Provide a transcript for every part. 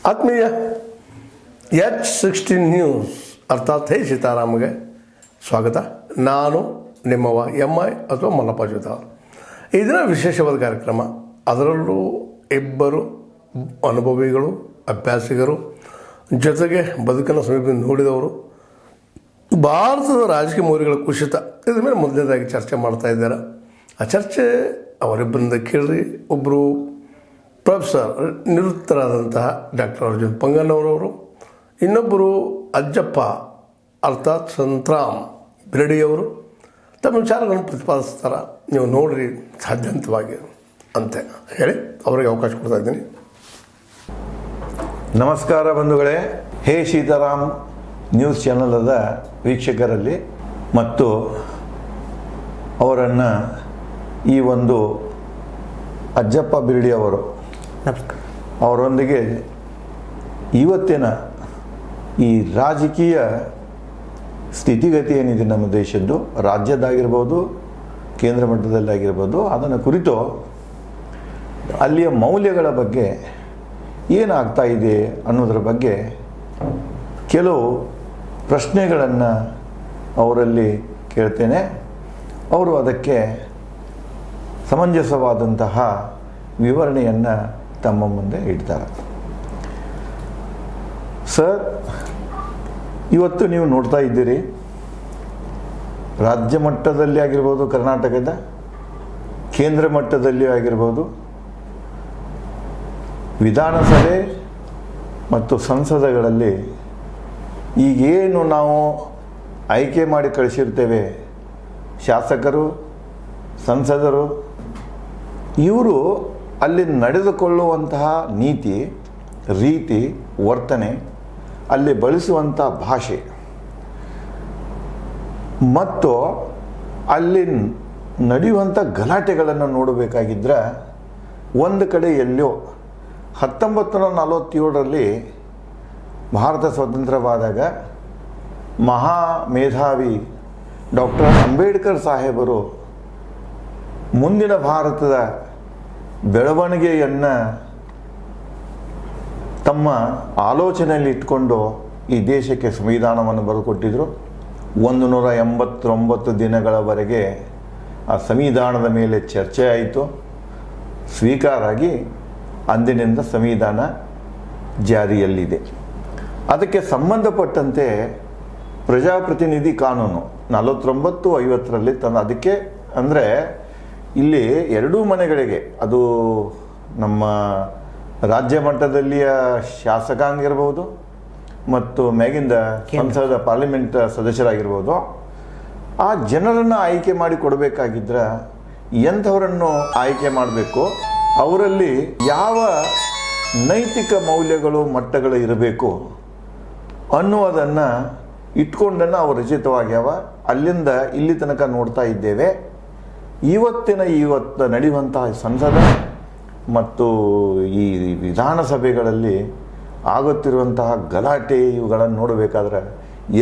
ಆತ್ಮೀಯ H16 news ಅರ್ಥಾತ್ ಹೇ ಸೀತಾರಾಮಗೆ ಸ್ವಾಗತ. ನಾನು ನಿಮ್ಮವ MI ಅಥವಾ ಮಲ್ಲಪ್ಪ ಜೋತಾರ್. ಈ ದಿನ ವಿಶೇಷವಾದ ಕಾರ್ಯಕ್ರಮ. ಅದರಲ್ಲೂ ಇಬ್ಬರು ಅನುಭವಿಗಳು, ಅಭ್ಯಾಸಿಗರು, ಜೊತೆಗೆ ಬದುಕನ್ನು ಸಮೀಪ ನೋಡಿದವರು, ಭಾರತದ ರಾಜಕೀಯ ಮೌಲ್ಯಗಳ ಕುಸಿತ ಇದ್ರ ಮೇಲೆ ಮೊದಲನೇದಾಗಿ ಚರ್ಚೆ ಮಾಡ್ತಾ ಇದ್ದಾರೆ. ಆ ಚರ್ಚೆ ಅವರಿಬ್ಬರಿಂದ ಕೇಳ್ರಿ. ಒಬ್ಬರು ಪ್ರೊಫೆಸರ್ ನಿವೃತ್ತರಾದಂತಹ ಡಾಕ್ಟರ್ ಅರ್ಜುನ್ ಪಂಗನ್ನವರವರು, ಇನ್ನೊಬ್ಬರು ಅಜ್ಜಪ್ಪ ಅರ್ಥಾತ್ ಸಂತರಾಮ್ ಬಿರಡಿಯವರು ತಮ್ಮ ವಿಚಾರಗಳನ್ನು ಪ್ರತಿಪಾದಿಸ್ತಾರೆ. ನೀವು ನೋಡ್ರಿ ಸಾಧ್ಯಂತವಾಗಿ ಅಂತ ಹೇಳಿ ಅವರಿಗೆ ಅವಕಾಶ ಕೊಡ್ತಾ ಇದ್ದೀನಿ. ನಮಸ್ಕಾರ ಬಂಧುಗಳೇ. ಹೇ ಸೀತಾರಾಮ್ ನ್ಯೂಸ್ ಚಾನಲದ ವೀಕ್ಷಕರಲ್ಲಿ ಮತ್ತು ಅವರನ್ನು ಈ ಒಂದು ಅಜ್ಜಪ್ಪ ಬಿರಡಿ ಅವರು ಅವರೊಂದಿಗೆ ಇವತ್ತಿನ ಈ ರಾಜಕೀಯ ಸ್ಥಿತಿಗತಿ ಏನಿದೆ ನಮ್ಮ ದೇಶದ್ದು, ರಾಜ್ಯದಾಗಿರ್ಬೋದು, ಕೇಂದ್ರ ಮಟ್ಟದಲ್ಲಾಗಿರ್ಬೋದು, ಅದನ್ನು ಕುರಿತು ಅಲ್ಲಿಯ ಮೌಲ್ಯಗಳ ಬಗ್ಗೆ ಏನಾಗ್ತಾ ಇದೆ ಅನ್ನೋದ್ರ ಬಗ್ಗೆ ಕೆಲವು ಪ್ರಶ್ನೆಗಳನ್ನು ಅವರಲ್ಲಿ ಕೇಳ್ತೇನೆ. ಅವರು ಅದಕ್ಕೆ ಸಮಂಜಸವಾದಂತಹ ವಿವರಣೆಯನ್ನು ತಮ್ಮ ಮುಂದೆ ಇಡ್ತಾರೆ. ಸರ್, ಇವತ್ತು ನೀವು ನೋಡ್ತಾ ಇದ್ದೀರಿ, ರಾಜ್ಯ ಮಟ್ಟದಲ್ಲಿ ಆಗಿರ್ಬೋದು, ಕರ್ನಾಟಕದ ಕೇಂದ್ರ ಮಟ್ಟದಲ್ಲಿ ಆಗಿರ್ಬೋದು, ವಿಧಾನಸಭೆ ಮತ್ತು ಸಂಸದಗಳಲ್ಲಿ ಈಗೇನು ನಾವು ಆಯ್ಕೆ ಮಾಡಿ ಕಳಿಸಿರ್ತೇವೆ ಶಾಸಕರು, ಸಂಸದರು, ಇವರು ಅಲ್ಲಿ ನಡೆದುಕೊಳ್ಳುವಂತಹ ನೀತಿ, ರೀತಿ, ವರ್ತನೆ, ಅಲ್ಲಿ ಬಳಸುವಂಥ ಭಾಷೆ ಮತ್ತು ಅಲ್ಲಿ ನಡೆಯುವಂಥ ಗಲಾಟೆಗಳನ್ನು ನೋಡಬೇಕಾಗಿದ್ದರೆ ಒಂದು ಕಡೆ ಎಲ್ಲೋ 1947ರಲ್ಲಿ ಭಾರತ ಸ್ವತಂತ್ರವಾದಾಗ ಮಹಾ ಮೇಧಾವಿ ಡಾಕ್ಟರ್ ಅಂಬೇಡ್ಕರ್ ಸಾಹೇಬರು ಮುಂದಿನ ಭಾರತದ ಬೆಳವಣಿಗೆಯನ್ನು ತಮ್ಮ ಆಲೋಚನೆಯಲ್ಲಿ ಇಟ್ಕೊಂಡು ಈ ದೇಶಕ್ಕೆ ಸಂವಿಧಾನವನ್ನು ಬರೆದುಕೊಟ್ಟಿದ್ರು. 189 ದಿನಗಳವರೆಗೆ ಆ ಸಂವಿಧಾನದ ಮೇಲೆ ಚರ್ಚೆ ಆಯಿತು, ಸ್ವೀಕಾರ ಆಗಿ ಅಂದಿನಿಂದ ಸಂವಿಧಾನ ಜಾರಿಯಲ್ಲಿದೆ. ಅದಕ್ಕೆ ಸಂಬಂಧಪಟ್ಟಂತೆ ಪ್ರಜಾಪ್ರತಿನಿಧಿ ಕಾನೂನು 49-50ರಲ್ಲಿ ಅದಕ್ಕೆ ಅಂದರೆ ಇಲ್ಲಿ ಎರಡೂ ಮನೆಗಳಿಗೆ, ಅದು ನಮ್ಮ ರಾಜ್ಯ ಮಟ್ಟದಲ್ಲಿಯ ಶಾಸಕಾಂಗ ಇರ್ಬೋದು ಮತ್ತು ಮ್ಯಾಗಿಂದ ಸಂಸದ ಪಾರ್ಲಿಮೆಂಟ್ ಸದಸ್ಯರಾಗಿರ್ಬೋದು, ಆ ಜನರನ್ನು ಆಯ್ಕೆ ಮಾಡಿ ಕೊಡಬೇಕಾಗಿದ್ರೆ ಎಂಥವರನ್ನು ಆಯ್ಕೆ ಮಾಡಬೇಕು, ಅವರಲ್ಲಿ ಯಾವ ನೈತಿಕ ಮೌಲ್ಯಗಳು, ಮಟ್ಟಗಳು ಇರಬೇಕು ಅನ್ನುವುದನ್ನು ಇಟ್ಕೊಂಡನ್ನು ಅವು ರಚಿತವಾಗ್ಯಾವ. ಅಲ್ಲಿಂದ ಇಲ್ಲಿ ತನಕ ನೋಡ್ತಾ ಇದ್ದೇವೆ. ಇವತ್ತು ನಡೆಯುವಂತಹ ಸಂಸದ ಮತ್ತು ಈ ವಿಧಾನಸಭೆಗಳಲ್ಲಿ ಆಗುತ್ತಿರುವಂತಹ ಗಲಾಟೆ ಇವುಗಳನ್ನು ನೋಡಬೇಕಾದ್ರೆ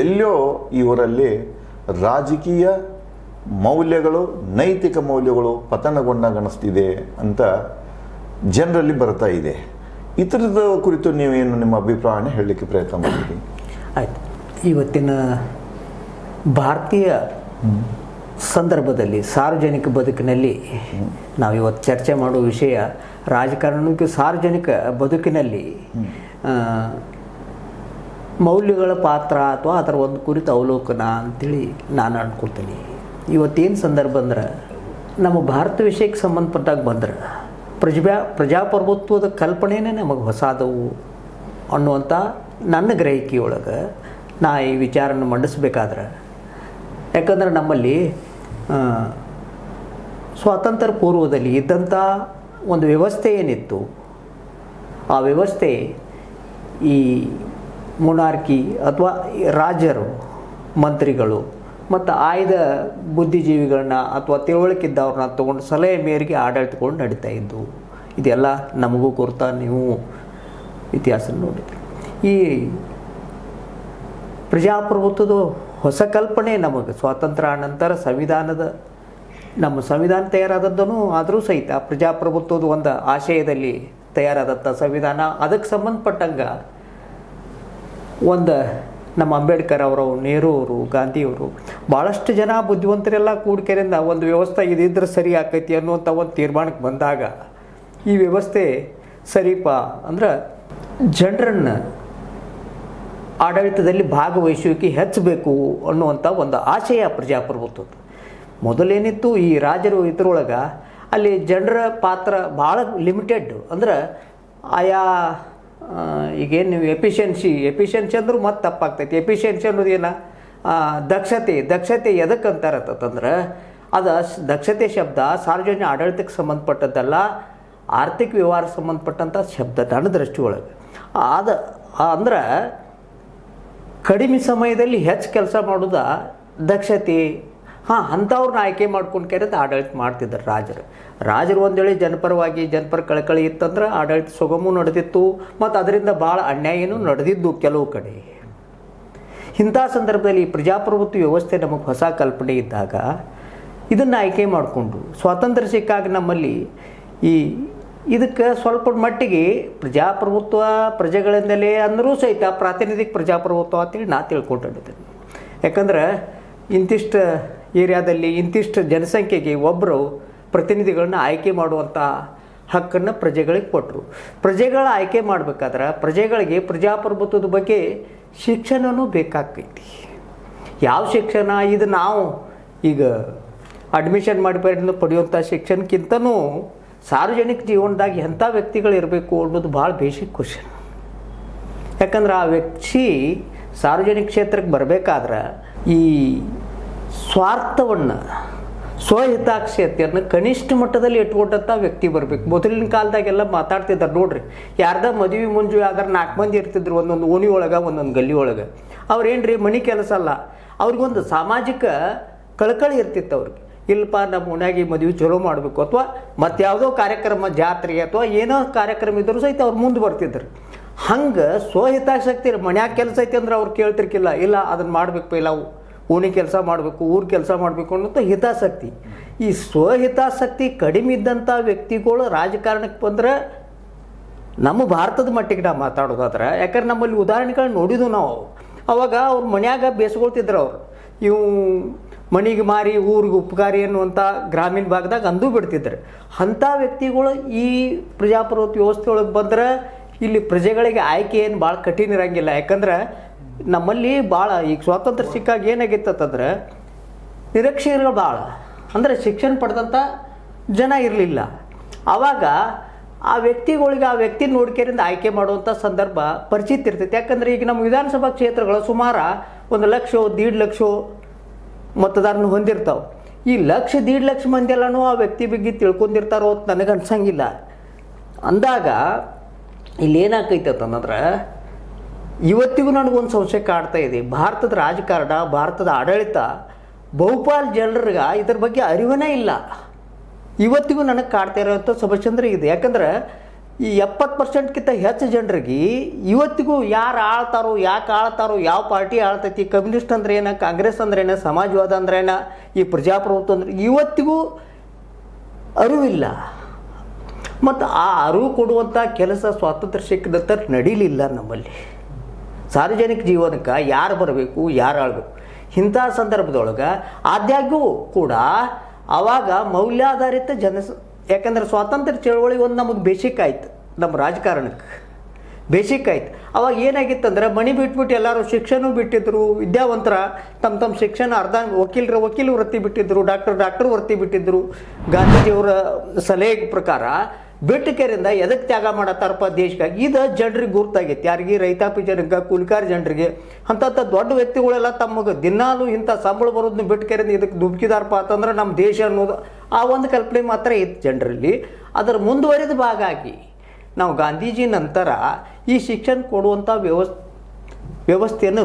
ಎಲ್ಲೋ ಇವರಲ್ಲಿ ರಾಜಕೀಯ ಮೌಲ್ಯಗಳು, ನೈತಿಕ ಮೌಲ್ಯಗಳು ಪತನಗೊಂಡಾಗಣಿಸ್ತಿದೆ ಅಂತ ಜನರಲ್ಲಿ ಬರ್ತಾ ಇದೆ. ಇತರದ ಕುರಿತು ನೀವೇನು ನಿಮ್ಮ ಅಭಿಪ್ರಾಯನ ಹೇಳಲಿಕ್ಕೆ ಪ್ರಯತ್ನ ಮಾಡಿದ್ದೀರಿ? ಆಯಿತು. ಇವತ್ತಿನ ಭಾರತೀಯ ಸಂದರ್ಭದಲ್ಲಿ ಸಾರ್ವಜನಿಕ ಬದುಕಿನಲ್ಲಿ ನಾವು ಇವತ್ತು ಚರ್ಚೆ ಮಾಡುವ ವಿಷಯ ರಾಜಕಾರಣಕ್ಕೆ ಸಾರ್ವಜನಿಕ ಬದುಕಿನಲ್ಲಿ ಮೌಲ್ಯಗಳ ಪಾತ್ರ ಅಥವಾ ಅದರ ಒಂದು ಕುರಿತ ಅವಲೋಕನ ಅಂತೇಳಿ ನಾನು ಅಂದ್ಕೊಳ್ತೀನಿ. ಇವತ್ತೇನು ಸಂದರ್ಭ ಅಂದ್ರೆ, ನಮ್ಮ ಭಾರತ ವಿಷಯಕ್ಕೆ ಸಂಬಂಧಪಟ್ಟಾಗ ಬಂದ್ರೆ ಪ್ರಜಾಪ್ರಭುತ್ವದ ಕಲ್ಪನೆಯೇ ನಮಗೆ ಹೊಸದವು ಅನ್ನುವಂಥ ನನ್ನ ಗ್ರಹಿಕೆಯೊಳಗೆ ನಾ ಈ ವಿಚಾರನ ಮಂಡಿಸ್ಬೇಕಾದ್ರೆ, ಯಾಕಂದ್ರೆ ನಮ್ಮಲ್ಲಿ ಸ್ವಾತಂತ್ರ್ಯ ಪೂರ್ವದಲ್ಲಿ ಇದ್ದಂಥ ಒಂದು ವ್ಯವಸ್ಥೆ ಏನಿತ್ತು, ಆ ವ್ಯವಸ್ಥೆ ಈ ಮೊನಾರ್ಕಿ ಅಥವಾ ರಾಜರು, ಮಂತ್ರಿಗಳು ಮತ್ತು ಆಯ್ದ ಬುದ್ಧಿಜೀವಿಗಳನ್ನ ಅಥವಾ ತಿಳುವಳಿಕಿದ್ದವ್ರನ್ನ ತೊಗೊಂಡು ಸಲಹೆ ಮೇರೆಗೆ ಆಡಳಿತಕೊಂಡು ನಡೀತಾ ಇದ್ದು. ಇದೆಲ್ಲ ನಮಗೂ ಗುರ್ತಾ, ನೀವು ಇತಿಹಾಸ ನೋಡಿದ್ರಿ. ಈ ಪ್ರಜಾಪ್ರಭುತ್ವದ ಹೊಸ ಕಲ್ಪನೆ ನಮಗೆ ಸ್ವಾತಂತ್ರ್ಯ ನಂತರ ನಮ್ಮ ಸಂವಿಧಾನ ತಯಾರಾದದ್ದೂ ಆದರೂ ಸಹಿತ ಪ್ರಜಾಪ್ರಭುತ್ವದ ಒಂದು ಆಶಯದಲ್ಲಿ ತಯಾರಾದಂಥ ಸಂವಿಧಾನ. ಅದಕ್ಕೆ ಸಂಬಂಧಪಟ್ಟಂಗೆ ಒಂದು ನಮ್ಮ ಅಂಬೇಡ್ಕರ್ ಅವರು, ನೆಹರು ಅವರು, ಗಾಂಧಿಯವರು, ಭಾಳಷ್ಟು ಜನ ಬುದ್ಧಿವಂತರೆಲ್ಲ ಕೂಡಿಕೆರಿಂದ ಒಂದು ವ್ಯವಸ್ಥೆ ಇದಿದ್ರೆ ಸರಿ ಆಕೈತಿ ಅನ್ನುವಂಥ ಒಂದು ತೀರ್ಮಾನಕ್ಕೆ ಬಂದಾಗ ಈ ವ್ಯವಸ್ಥೆ ಸರಿಪ ಅಂದ್ರೆ ಜನರನ್ನು ಆಡಳಿತದಲ್ಲಿ ಭಾಗವಹಿಸುವಿಕೆ ಹೆಚ್ಚಬೇಕು ಅನ್ನುವಂಥ ಒಂದು ಆಶಯ ಪ್ರಜಾಪ್ರಭುತ್ವದ. ಮೊದಲೇನಿತ್ತು ಈ ರಾಜರು ಇದರೊಳಗೆ ಅಲ್ಲಿ ಜನರ ಪಾತ್ರ ಭಾಳ ಲಿಮಿಟೆಡ್. ಅಂದ್ರೆ ಆಯಾ ಈಗೇನು ನೀವು ಎಫಿಷಿಯನ್ಸಿ ಅಂದ್ರೂ ಮತ್ತೆ ತಪ್ಪಾಗ್ತೈತಿ. ಎಫಿಷಿಯನ್ಸಿ ಅನ್ನೋದು ಏನು, ದಕ್ಷತೆ ಎದಕ್ಕೆ ಅಂತಾರತ್ತಂದ್ರೆ ಅದು ದಕ್ಷತೆ ಶಬ್ದ ಸಾರ್ವಜನಿಕ ಆಡಳಿತಕ್ಕೆ ಸಂಬಂಧಪಟ್ಟದ್ದಲ್ಲ, ಆರ್ಥಿಕ ವ್ಯವಹಾರ ಸಂಬಂಧಪಟ್ಟಂಥ ಶಬ್ದ ನನ್ನ ದೃಷ್ಟಿ ಒಳಗೆ. ಅದು ಅಂದ್ರೆ ಕಡಿಮೆ ಸಮಯದಲ್ಲಿ ಹೆಚ್ಚು ಕೆಲಸ ಮಾಡೋದು ದಕ್ಷತೆ. ಅಂಥವ್ರನ್ನ ಆಯ್ಕೆ ಮಾಡ್ಕೊಂಡು ಕರೆದು ಆಡಳಿತ ಮಾಡ್ತಿದ್ದಾರೆ ರಾಜರು ಒಂದೇಳಿ ಜನಪರವಾಗಿ ಜನಪರ ಕಳಕಳಿ ಇತ್ತಂದ್ರೆ ಆಡಳಿತ ಸುಗಮೂ ನಡೆದಿತ್ತು, ಮತ್ತು ಅದರಿಂದ ಭಾಳ ಅನ್ಯಾಯನೂ ನಡೆದಿದ್ದು ಕೆಲವು ಕಡೆ. ಇಂಥ ಸಂದರ್ಭದಲ್ಲಿ ಪ್ರಜಾಪ್ರಭುತ್ವ ವ್ಯವಸ್ಥೆ ನಮಗೆ ಹೊಸ ಕಲ್ಪನೆ ಇದ್ದಾಗ ಇದನ್ನು ಆಯ್ಕೆ ಮಾಡಿಕೊಂಡು ಸ್ವಾತಂತ್ರ್ಯ ಸಿಕ್ಕಾಗ ನಮ್ಮಲ್ಲಿ ಇದಕ್ಕೆ ಸ್ವಲ್ಪ ಮಟ್ಟಿಗೆ ಪ್ರಜಾಪ್ರಭುತ್ವ ಪ್ರಜೆಗಳಿಂದಲೇ ಅಂದರೂ ಸಹಿತ ಪ್ರಾತಿನಿಧಿಕ ಪ್ರಜಾಪ್ರಭುತ್ವ ಅಂತೇಳಿ ನಾ ತಿಳ್ಕೊಂಡಿದ್ದೇನೆ. ಯಾಕಂದ್ರೆ ಇಂತಿಷ್ಟು ಏರಿಯಾದಲ್ಲಿ ಇಂತಿಷ್ಟು ಜನಸಂಖ್ಯೆಗೆ ಒಬ್ಬರು ಪ್ರತಿನಿಧಿಗಳನ್ನ ಆಯ್ಕೆ ಮಾಡುವಂಥ ಹಕ್ಕನ್ನು ಪ್ರಜೆಗಳಿಗೆ ಕೊಟ್ಟರು. ಪ್ರಜೆಗಳ ಆಯ್ಕೆ ಮಾಡಬೇಕಾದ್ರೆ ಪ್ರಜೆಗಳಿಗೆ ಪ್ರಜಾಪ್ರಭುತ್ವದ ಬಗ್ಗೆ ಶಿಕ್ಷಣವೂ ಬೇಕಾಗ್ತೈತಿ. ಯಾವ ಶಿಕ್ಷಣ? ಇದು ನಾವು ಈಗ ಅಡ್ಮಿಷನ್ ಪಡೆಯುವಂಥ ಶಿಕ್ಷಣಕ್ಕಿಂತನೂ ಸಾರ್ವಜನಿಕ ಜೀವನದಾಗ ಎಂಥ ವ್ಯಕ್ತಿಗಳು ಇರಬೇಕು ಅನ್ನೋದು ಭಾಳ ಬೇಸಿಕ್ ಕ್ವಶನ್. ಯಾಕಂದ್ರೆ ಆ ವ್ಯಕ್ತಿ ಸಾರ್ವಜನಿಕ ಕ್ಷೇತ್ರಕ್ಕೆ ಬರಬೇಕಾದ್ರೆ ಈ ಸ್ವಾರ್ಥವನ್ನು, ಸ್ವಹಿತಾಕ್ಷತೆಯನ್ನು ಕನಿಷ್ಠ ಮಟ್ಟದಲ್ಲಿ ಇಟ್ಕೊಂಡಂಥ ವ್ಯಕ್ತಿ ಬರಬೇಕು. ಮೊದಲಿನ ಕಾಲದಾಗೆಲ್ಲ ಮಾತಾಡ್ತಿದ್ದಾರೆ ನೋಡ್ರಿ, ಯಾರ್ದ ಮದುವೆ ಮುಂಜು ಯಾವ್ದಾರು 4 ಮಂದಿ ಇರ್ತಿದ್ರು ಒಂದೊಂದು ಓಣಿ ಒಳಗೆ, ಒಂದೊಂದು ಗಲ್ಲಿ ಒಳಗೆ. ಅವ್ರೇನ್ರಿ ಮನೆ ಕೆಲಸ ಅಲ್ಲ, ಅವ್ರಿಗೊಂದು ಸಾಮಾಜಿಕ ಕಳಕಳಿ ಇರ್ತಿತ್ತು ಅವ್ರಿಗೆ. ಇಲ್ಲಪ್ಪ ನಮ್ಮ ಓಣ್ಯಾಗಿ ಮದುವೆ ಚಲೋ ಮಾಡಬೇಕು, ಅಥವಾ ಮತ್ತಾವುದೋ ಕಾರ್ಯಕ್ರಮ, ಜಾತ್ರೆ ಅಥವಾ ಏನೋ ಕಾರ್ಯಕ್ರಮ ಇದ್ದರೂ ಸಹಿತ ಅವ್ರು ಮುಂದೆ ಬರ್ತಿದ್ರು. ಹಂಗೆ ಸ್ವಹಿತಾಸಕ್ತಿ, ಮನ್ಯಾಗ ಕೆಲಸ ಐತಿ ಅಂದ್ರೆ ಅವ್ರು ಕೇಳ್ತಿರ್ಕಿಲ್ಲ, ಇಲ್ಲ ಅದನ್ನು ಮಾಡಬೇಕು, ಇಲ್ಲ ಓಣಿ ಕೆಲಸ ಮಾಡಬೇಕು, ಊರು ಕೆಲಸ ಮಾಡಬೇಕು ಅನ್ನೋಂಥ ಹಿತಾಸಕ್ತಿ. ಈ ಸ್ವಹಿತಾಸಕ್ತಿ ಕಡಿಮೆ ಇದ್ದಂಥ ವ್ಯಕ್ತಿಗಳು ರಾಜಕಾರಣಕ್ಕೆ ಬಂದರೆ ನಮ್ಮ ಭಾರತದ ಮಟ್ಟಿಗೆ ನಾವು ಮಾತಾಡೋದಾದ್ರೆ, ಯಾಕಂದ್ರೆ ನಮ್ಮಲ್ಲಿ ಉದಾಹರಣೆಗಳನ್ನ ನೋಡಿದ್ವು ನಾವು. ಅವಾಗ ಅವ್ರು ಮನ್ಯಾಗ ಬೇಸ್ಕೊಳ್ತಿದ್ರು. ಅವರು ಇವು ಮನೆಗೆ ಮಾರಿ ಊರಿಗೆ ಉಪಕಾರಿ ಅನ್ನುವಂಥ ಗ್ರಾಮೀಣ ಭಾಗದಾಗ ಅಂದು ಬಿಡ್ತಿದ್ರು. ಅಂಥ ವ್ಯಕ್ತಿಗಳು ಈ ಪ್ರಜಾಪ್ರಭುತ್ವ ವ್ಯವಸ್ಥೆ ಒಳಗೆ ಬಂದ್ರೆ ಇಲ್ಲಿ ಪ್ರಜೆಗಳಿಗೆ ಆಯ್ಕೆ ಏನು ಭಾಳ ಕಠಿಣ ಇರೋಂಗಿಲ್ಲ. ಯಾಕಂದ್ರೆ ನಮ್ಮಲ್ಲಿ ಭಾಳ ಈಗ ಸ್ವಾತಂತ್ರ್ಯ ಸಿಕ್ಕಾಗ ಏನಾಗಿತ್ತಂತಂದ್ರೆ ನಿರಕ್ಷರಗಳು ಭಾಳ, ಅಂದರೆ ಶಿಕ್ಷಣ ಪಡೆದಂಥ ಜನ ಇರಲಿಲ್ಲ. ಆವಾಗ ಆ ವ್ಯಕ್ತಿಗಳಿಗೆ ಆ ವ್ಯಕ್ತಿ ನೋಡ್ಕೆರಿಂದ ಆಯ್ಕೆ ಮಾಡುವಂಥ ಸಂದರ್ಭ ಪರಿಚಿತ ಇರ್ತೈತೆ. ಯಾಕಂದರೆ ಈಗ ನಮ್ಮ ವಿಧಾನಸಭಾ ಕ್ಷೇತ್ರಗಳು ಸುಮಾರು 1 ಲಕ್ಷ 1.5 ಲಕ್ಷ ಮತದಾರನ ಹೊಂದಿರ್ತಾವೆ. ಈ 1 ಲಕ್ಷ 1.5 ಲಕ್ಷ ಮಂದಿ ಎಲ್ಲನೂ ಆ ವ್ಯಕ್ತಿ ಬಗ್ಗೆ ತಿಳ್ಕೊಂಡಿರ್ತಾರೋ ಅಂತ ನನಗೆ ಅನ್ಸಂಗಿಲ್ಲ. ಅಂದಾಗ ಇಲ್ಲೇನಾಕೈತೆ ಅಂತಂದ್ರೆ ಇವತ್ತಿಗೂ ನನಗೊಂದು ಸಂಶಯ ಕಾಡ್ತಾ ಇದೆ. ಭಾರತದ ರಾಜಕಾರಣ, ಭಾರತದ ಆಡಳಿತ ಬಹುಪಾಲು ಜನರಿಗೆ ಇದ್ರ ಬಗ್ಗೆ ಅರಿವೇ ಇಲ್ಲ. ಇವತ್ತಿಗೂ ನನಗೆ ಕಾಡ್ತಾ ಇರೋಂಥ ಸಮಸ್ಯೆ ಅಂದರೆ ಇದೆ. ಯಾಕಂದ್ರೆ ಈ 70%ಕ್ಕಿಂತ ಹೆಚ್ಚು ಜನರಿಗೆ ಇವತ್ತಿಗೂ ಯಾರು ಆಳ್ತಾರೋ, ಯಾಕೆ ಆಳ್ತಾರೋ, ಯಾವ ಪಾರ್ಟಿ ಆಳ್ತೈತಿ, ಕಮ್ಯುನಿಸ್ಟ್ ಅಂದ್ರೆ ಏನ, ಕಾಂಗ್ರೆಸ್ ಅಂದ್ರೆ ಏನ, ಸಮಾಜವಾದ ಅಂದ್ರೆ ಏನ, ಈ ಪ್ರಜಾಪ್ರಭುತ್ವ ಅಂದ್ರೆ ಇವತ್ತಿಗೂ ಅರಿವಿಲ್ಲ. ಮತ್ತು ಆ ಅರಿವು ಕೊಡುವಂಥ ಕೆಲಸ ಸ್ವಾತಂತ್ರ್ಯ ಸಿಕ್ಕಿದ ನಂತರ ನಡೀಲಿಲ್ಲ ನಮ್ಮಲ್ಲಿ. ಸಾರ್ವಜನಿಕ ಜೀವನಕ್ಕೆ ಯಾರು ಬರಬೇಕು, ಯಾರು ಆಳ್ಬೇಕು, ಇಂಥ ಸಂದರ್ಭದೊಳಗೆ ಆದಾಗ್ಯೂ ಕೂಡ ಆವಾಗ ಮೌಲ್ಯಾಧಾರಿತ ಯಾಕಂದ್ರೆ ಸ್ವಾತಂತ್ರ್ಯ ಚಳವಳಿ ಒಂದು ನಮಗೆ ಬೇಸಿಕ್ ಆಯ್ತು, ನಮ್ಮ ರಾಜಕಾರಣಕ್ಕೆ ಬೇಸಿಕ್ ಆಯ್ತು. ಅವಾಗ ಏನಾಗಿತ್ತಂದ್ರೆ ಮನೆ ಬಿಟ್ಬಿಟ್ಟು ಎಲ್ಲರೂ ಶಿಕ್ಷಣ ಬಿಟ್ಟಿದ್ರು, ವಿದ್ಯಾವಂತರ ತಮ್ಮ ಶಿಕ್ಷಣ ಅರ್ಧ, ವಕೀಲ ವೃತ್ತಿ ಬಿಟ್ಟಿದ್ರು, ಡಾಕ್ಟರ್ ವೃತ್ತಿ ಬಿಟ್ಟಿದ್ರು. ಗಾಂಧೀಜಿಯವರ ಸಲಹೆ ಪ್ರಕಾರ ಬಿಟ್ಟಕೆರಿಂದ ಎದಕ್ಕೆ ತ್ಯಾಗ ಮಾಡತ್ತಾರಪ್ಪ ದೇಶಕ್ಕಾಗಿ, ಇದು ಜನರಿಗೆ ಗುರ್ತಾಗೈತಿ. ಯಾರಿಗೆ? ರೈತಾಪಿ ಜನಕ್ಕೆ, ಕೂಲಿಕಾರ ಜನರಿಗೆ. ಅಂಥ ದೊಡ್ಡ ವ್ಯಕ್ತಿಗಳೆಲ್ಲ ತಮಗೆ ದಿನಾಲು ಇಂಥ ಸಂಬಳ ಬರೋದನ್ನ ಬಿಟ್ಟಕೆರಿಂದ ಇದಕ್ಕೆ ದುಬ್ಕಿದಾರಪ್ಪ ಅಂತಂದ್ರೆ ನಮ್ಮ ದೇಶ ಅನ್ನೋದು ಆ ಒಂದು ಕಲ್ಪನೆ ಮಾತ್ರ ಇತ್ತು ಜನರಲ್ಲಿ. ಅದರ ಮುಂದುವರಿದ ಭಾಗ ಆಗಿ ನಾವು ಗಾಂಧೀಜಿ ನಂತರ ಈ ಶಿಕ್ಷಣ ಕೊಡುವಂಥ ವ್ಯವಸ್ಥೆಯನ್ನು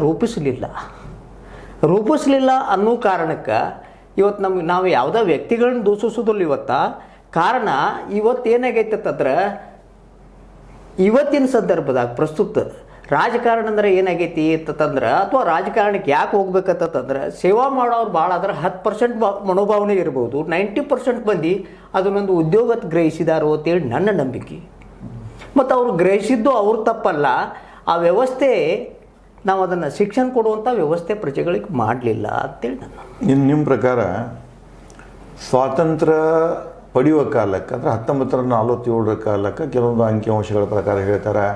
ರೂಪಿಸಲಿಲ್ಲ ಅನ್ನೋ ಕಾರಣಕ್ಕೆ ಇವತ್ತು ನಾವು ಯಾವುದೋ ವ್ಯಕ್ತಿಗಳನ್ನ ದೂಷಿಸೋದಿಲ್ಲ. ಕಾರಣ ಇವತ್ತೇನಾಗೈತೆ ಅಂತಂದ್ರೆ ಇವತ್ತಿನ ಸಂದರ್ಭದಾಗ ಪ್ರಸ್ತುತ ರಾಜಕಾರಣ ಅಂದ್ರೆ ಏನಾಗೈತಿ ಅಂತಂದ್ರೆ, ಅಥವಾ ರಾಜಕಾರಣಕ್ಕೆ ಯಾಕೆ ಹೋಗ್ಬೇಕಂತಂದ್ರೆ ಸೇವಾ ಮಾಡೋರು ಭಾಳ ಆದ್ರೆ 10% ಮನೋಭಾವನೆ ಇರ್ಬೋದು, 90% ಮಂದಿ ಅದನ್ನೊಂದು ಉದ್ಯೋಗಕ್ಕೆ ಗ್ರಹಿಸಿದಾರೋ ಅಂತೇಳಿ ನನ್ನ ನಂಬಿಕೆ. ಮತ್ತು ಅವರು ಗ್ರಹಿಸಿದ್ದು ಅವ್ರ ತಪ್ಪಲ್ಲ. ಆ ವ್ಯವಸ್ಥೆ ನಾವು ಅದನ್ನು ಶಿಕ್ಷಣ ಕೊಡುವಂಥ ವ್ಯವಸ್ಥೆ ಪ್ರಜೆಗಳಿಗೆ ಮಾಡಲಿಲ್ಲ ಅಂತೇಳಿ ನಿಮ್ಮ ಪ್ರಕಾರ ಸ್ವಾತಂತ್ರ್ಯ ಪಡೆಯುವ ಕಾಲಕ್ಕೆ ಅಂದರೆ 1947 ಕಾಲಕ್ಕೆ ಕೆಲವೊಂದು ಅಂಕಿಅಂಶಗಳ ಪ್ರಕಾರ ಹೇಳ್ತಾರೆ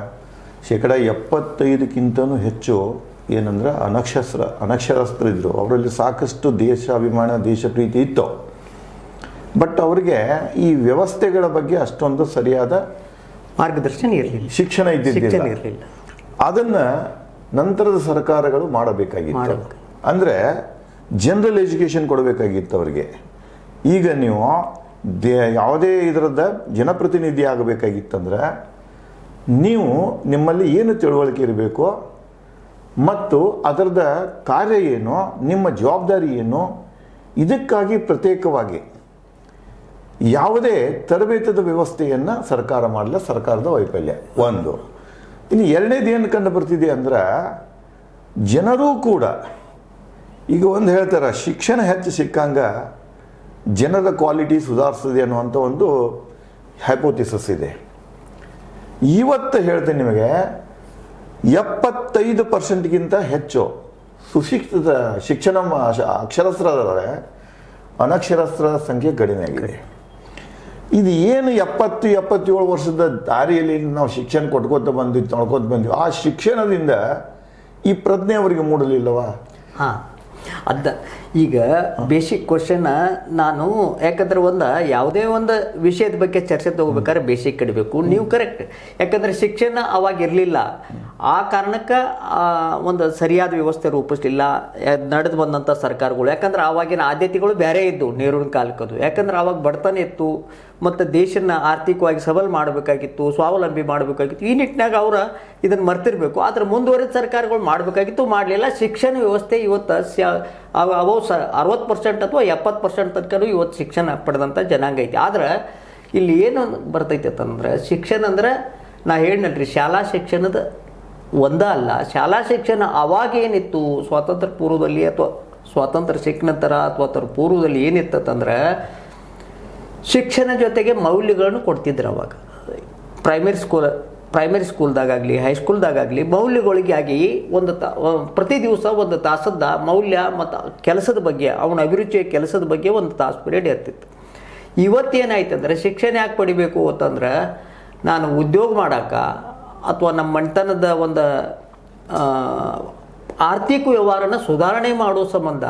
75%ಕ್ಕಿಂತನೂ ಹೆಚ್ಚು ಏನಂದ್ರೆ ಅನಕ್ಷರಸ್ಥರಿದ್ದರು. ಅವರಲ್ಲಿ ಸಾಕಷ್ಟು ದೇಶಾಭಿಮಾನ ದೇಶ ಪ್ರೀತಿ ಇತ್ತು. ಬಟ್ ಅವ್ರಿಗೆ ಈ ವ್ಯವಸ್ಥೆಗಳ ಬಗ್ಗೆ ಅಷ್ಟೊಂದು ಸರಿಯಾದ ಮಾರ್ಗದರ್ಶನ ಇರಲಿಲ್ಲ, ಶಿಕ್ಷಣ ಇದ್ದಿದ್ದಿಲ್ಲ. ಅದನ್ನು ನಂತರದ ಸರ್ಕಾರಗಳು ಮಾಡಬೇಕಾಗಿತ್ತು. ಅಂದರೆ ಜನರಲ್ ಎಜುಕೇಷನ್ ಕೊಡಬೇಕಾಗಿತ್ತು ಅವರಿಗೆ. ಈಗ ನೀವು ಯಾವುದೇ ಇದರದ ಜನಪ್ರತಿನಿಧಿ ಆಗಬೇಕಾಗಿತ್ತಂದ್ರೆ ನೀವು ನಿಮ್ಮಲ್ಲಿ ಏನು ತಿಳುವಳಿಕೆ ಇರಬೇಕು ಮತ್ತು ಅದರದ ಕಾರ್ಯ ಏನು, ನಿಮ್ಮ ಜವಾಬ್ದಾರಿ ಏನು, ಇದಕ್ಕಾಗಿ ಪ್ರತ್ಯೇಕವಾಗಿ ಯಾವುದೇ ತರಬೇತದ ವ್ಯವಸ್ಥೆಯನ್ನು ಸರ್ಕಾರ ಮಾಡಲ್ಲ. ಸರ್ಕಾರದ ವೈಫಲ್ಯ ಒಂದು. ಇನ್ನು ಎರಡನೇದು ಏನು ಕಂಡು ಬರ್ತಿದೆ ಅಂದ್ರೆ ಜನರೂ ಕೂಡ ಈಗ ಒಂದು ಹೇಳ್ತಾರೆ, ಶಿಕ್ಷಣ ಹೆಚ್ಚು ಸಿಕ್ಕಂಗ ಜನರ ಕ್ವಾಲಿಟಿ ಸುಧಾರಿಸ್ತದೆ ಅನ್ನುವಂಥ ಒಂದು ಹೈಪೋಥಿಸಿಸ್ ಇದೆ. ಇವತ್ತು ಹೇಳ್ತೇನೆ ನಿಮಗೆ 75%ಗಿಂತ ಹೆಚ್ಚು ಸುಶಿಕ್ಷಿತ ಶಿಕ್ಷಣ ಅಕ್ಷರಸ್ಥರಾದರೆ ಅನಕ್ಷರಸ್ಥರ ಸಂಖ್ಯೆ ಕಡಿಮೆ ಆಗಿದೆ. ಇದು ಏನು 70-77 ವರ್ಷದ ದಾರಿಯಲ್ಲಿ ನಾವು ಶಿಕ್ಷಣ ಕೊಟ್ಕೋತ ಬಂದ್ವಿ. ಆ ಶಿಕ್ಷಣದಿಂದ ಈ ಪ್ರಜ್ಞೆ ಅವರಿಗೆ ಮೂಡಲಿಲ್ಲವಾ? ಹಾಂ, ಈಗ ಬೇಸಿಕ್ ಕ್ವಶನ್ ನಾನು ಯಾಕಂದ್ರೆ ಯಾವುದೇ ಒಂದು ವಿಷಯದ ಬಗ್ಗೆ ಚರ್ಚೆ ತಗೋಬೇಕಾದ್ರೆ ಬೇಸಿಕ್ ಕಡಿಬೇಕು. ನೀವು ಕರೆಕ್ಟ್, ಯಾಕಂದ್ರೆ ಶಿಕ್ಷಣ ಅವಾಗ ಇರಲಿಲ್ಲ. ಆ ಕಾರಣಕ್ಕೆ ಒಂದು ಸರಿಯಾದ ವ್ಯವಸ್ಥೆ ರೂಪಿಸಲಿಲ್ಲ ನಡೆದು ಬಂದಂಥ ಸರ್ಕಾರಗಳು. ಯಾಕಂದ್ರೆ ಆವಾಗಿನ ಆದ್ಯತೆಗಳು ಬೇರೆ ಇದ್ದು ನೆಹರೂನ ಕಾಲಕ್ಕದು. ಯಾಕಂದ್ರೆ ಆವಾಗ ಬಡತನ ಇತ್ತು ಮತ್ತು ದೇಶನ ಆರ್ಥಿಕವಾಗಿ ಸಬಲ್ ಮಾಡಬೇಕಾಗಿತ್ತು, ಸ್ವಾವಲಂಬಿ ಮಾಡಬೇಕಾಗಿತ್ತು. ಈ ನಿಟ್ಟಿನಾಗ ಅವರು ಇದನ್ನು ಮರ್ತಿರ್ಬೇಕು. ಆದರೆ ಮುಂದುವರೆದ ಸರ್ಕಾರಗಳು ಮಾಡಬೇಕಾಗಿತ್ತು, ಮಾಡಲಿಲ್ಲ. ಶಿಕ್ಷಣ ವ್ಯವಸ್ಥೆ ಇವತ್ತು 60% ಅಥವಾ 70% ತನಕ ಇವತ್ತು ಶಿಕ್ಷಣ ಪಡೆದಂಥ ಜನಾಂಗ ಐತಿ. ಆದ್ರೆ ಇಲ್ಲಿ ಏನು ಬರ್ತೈತೆ ಅಂತಂದ್ರೆ ಶಿಕ್ಷಣ ಅಂದ್ರೆ ನಾ ಹೇಳಿನಲ್ರಿ, ಶಾಲಾ ಶಿಕ್ಷಣದ ಒಂದೇ ಅಲ್ಲ. ಶಾಲಾ ಶಿಕ್ಷಣ ಅವಾಗ ಏನಿತ್ತು ಸ್ವಾತಂತ್ರ್ಯ ಪೂರ್ವದಲ್ಲಿ ಅಥವಾ ಸ್ವಾತಂತ್ರ್ಯ ಸಿಕ್ಕ ನಂತರ ಅಥವಾ ಅದರ ಪೂರ್ವದಲ್ಲಿ ಏನಿತ್ತಂದ್ರೆ ಶಿಕ್ಷಣ ಜೊತೆಗೆ ಮೌಲ್ಯಗಳನ್ನು ಕೊಡ್ತಿದ್ರು. ಅವಾಗ ಪ್ರೈಮರಿ ಸ್ಕೂಲ್ದಾಗಲಿ ಹೈಸ್ಕೂಲ್ದಾಗಲಿ ಮೌಲ್ಯಗಳಿಗಾಗಿ ಪ್ರತಿ ದಿವಸ ಒಂದು ತಾಸದ ಮೌಲ್ಯ ಮತ್ತು ಕೆಲಸದ ಬಗ್ಗೆ, ಅವನ ಅಭಿರುಚಿಯ ಕೆಲಸದ ಬಗ್ಗೆ ಒಂದು ತಾಸು ಪೀರಿಯಡ್ ಇರ್ತಿತ್ತು. ಇವತ್ತೇನಾಯ್ತಂದ್ರೆ ಶಿಕ್ಷಣ ಯಾಕೆ ಪಡಿಬೇಕು ಅಂತಂದ್ರೆ ನಾನು ಉದ್ಯೋಗ ಮಾಡೋಕೆ ಅಥವಾ ನಮ್ಮ ಮನೆತನದ ಒಂದು ಆರ್ಥಿಕ ವ್ಯವಹಾರನ ಸುಧಾರಣೆ ಮಾಡೋ ಸಂಬಂಧ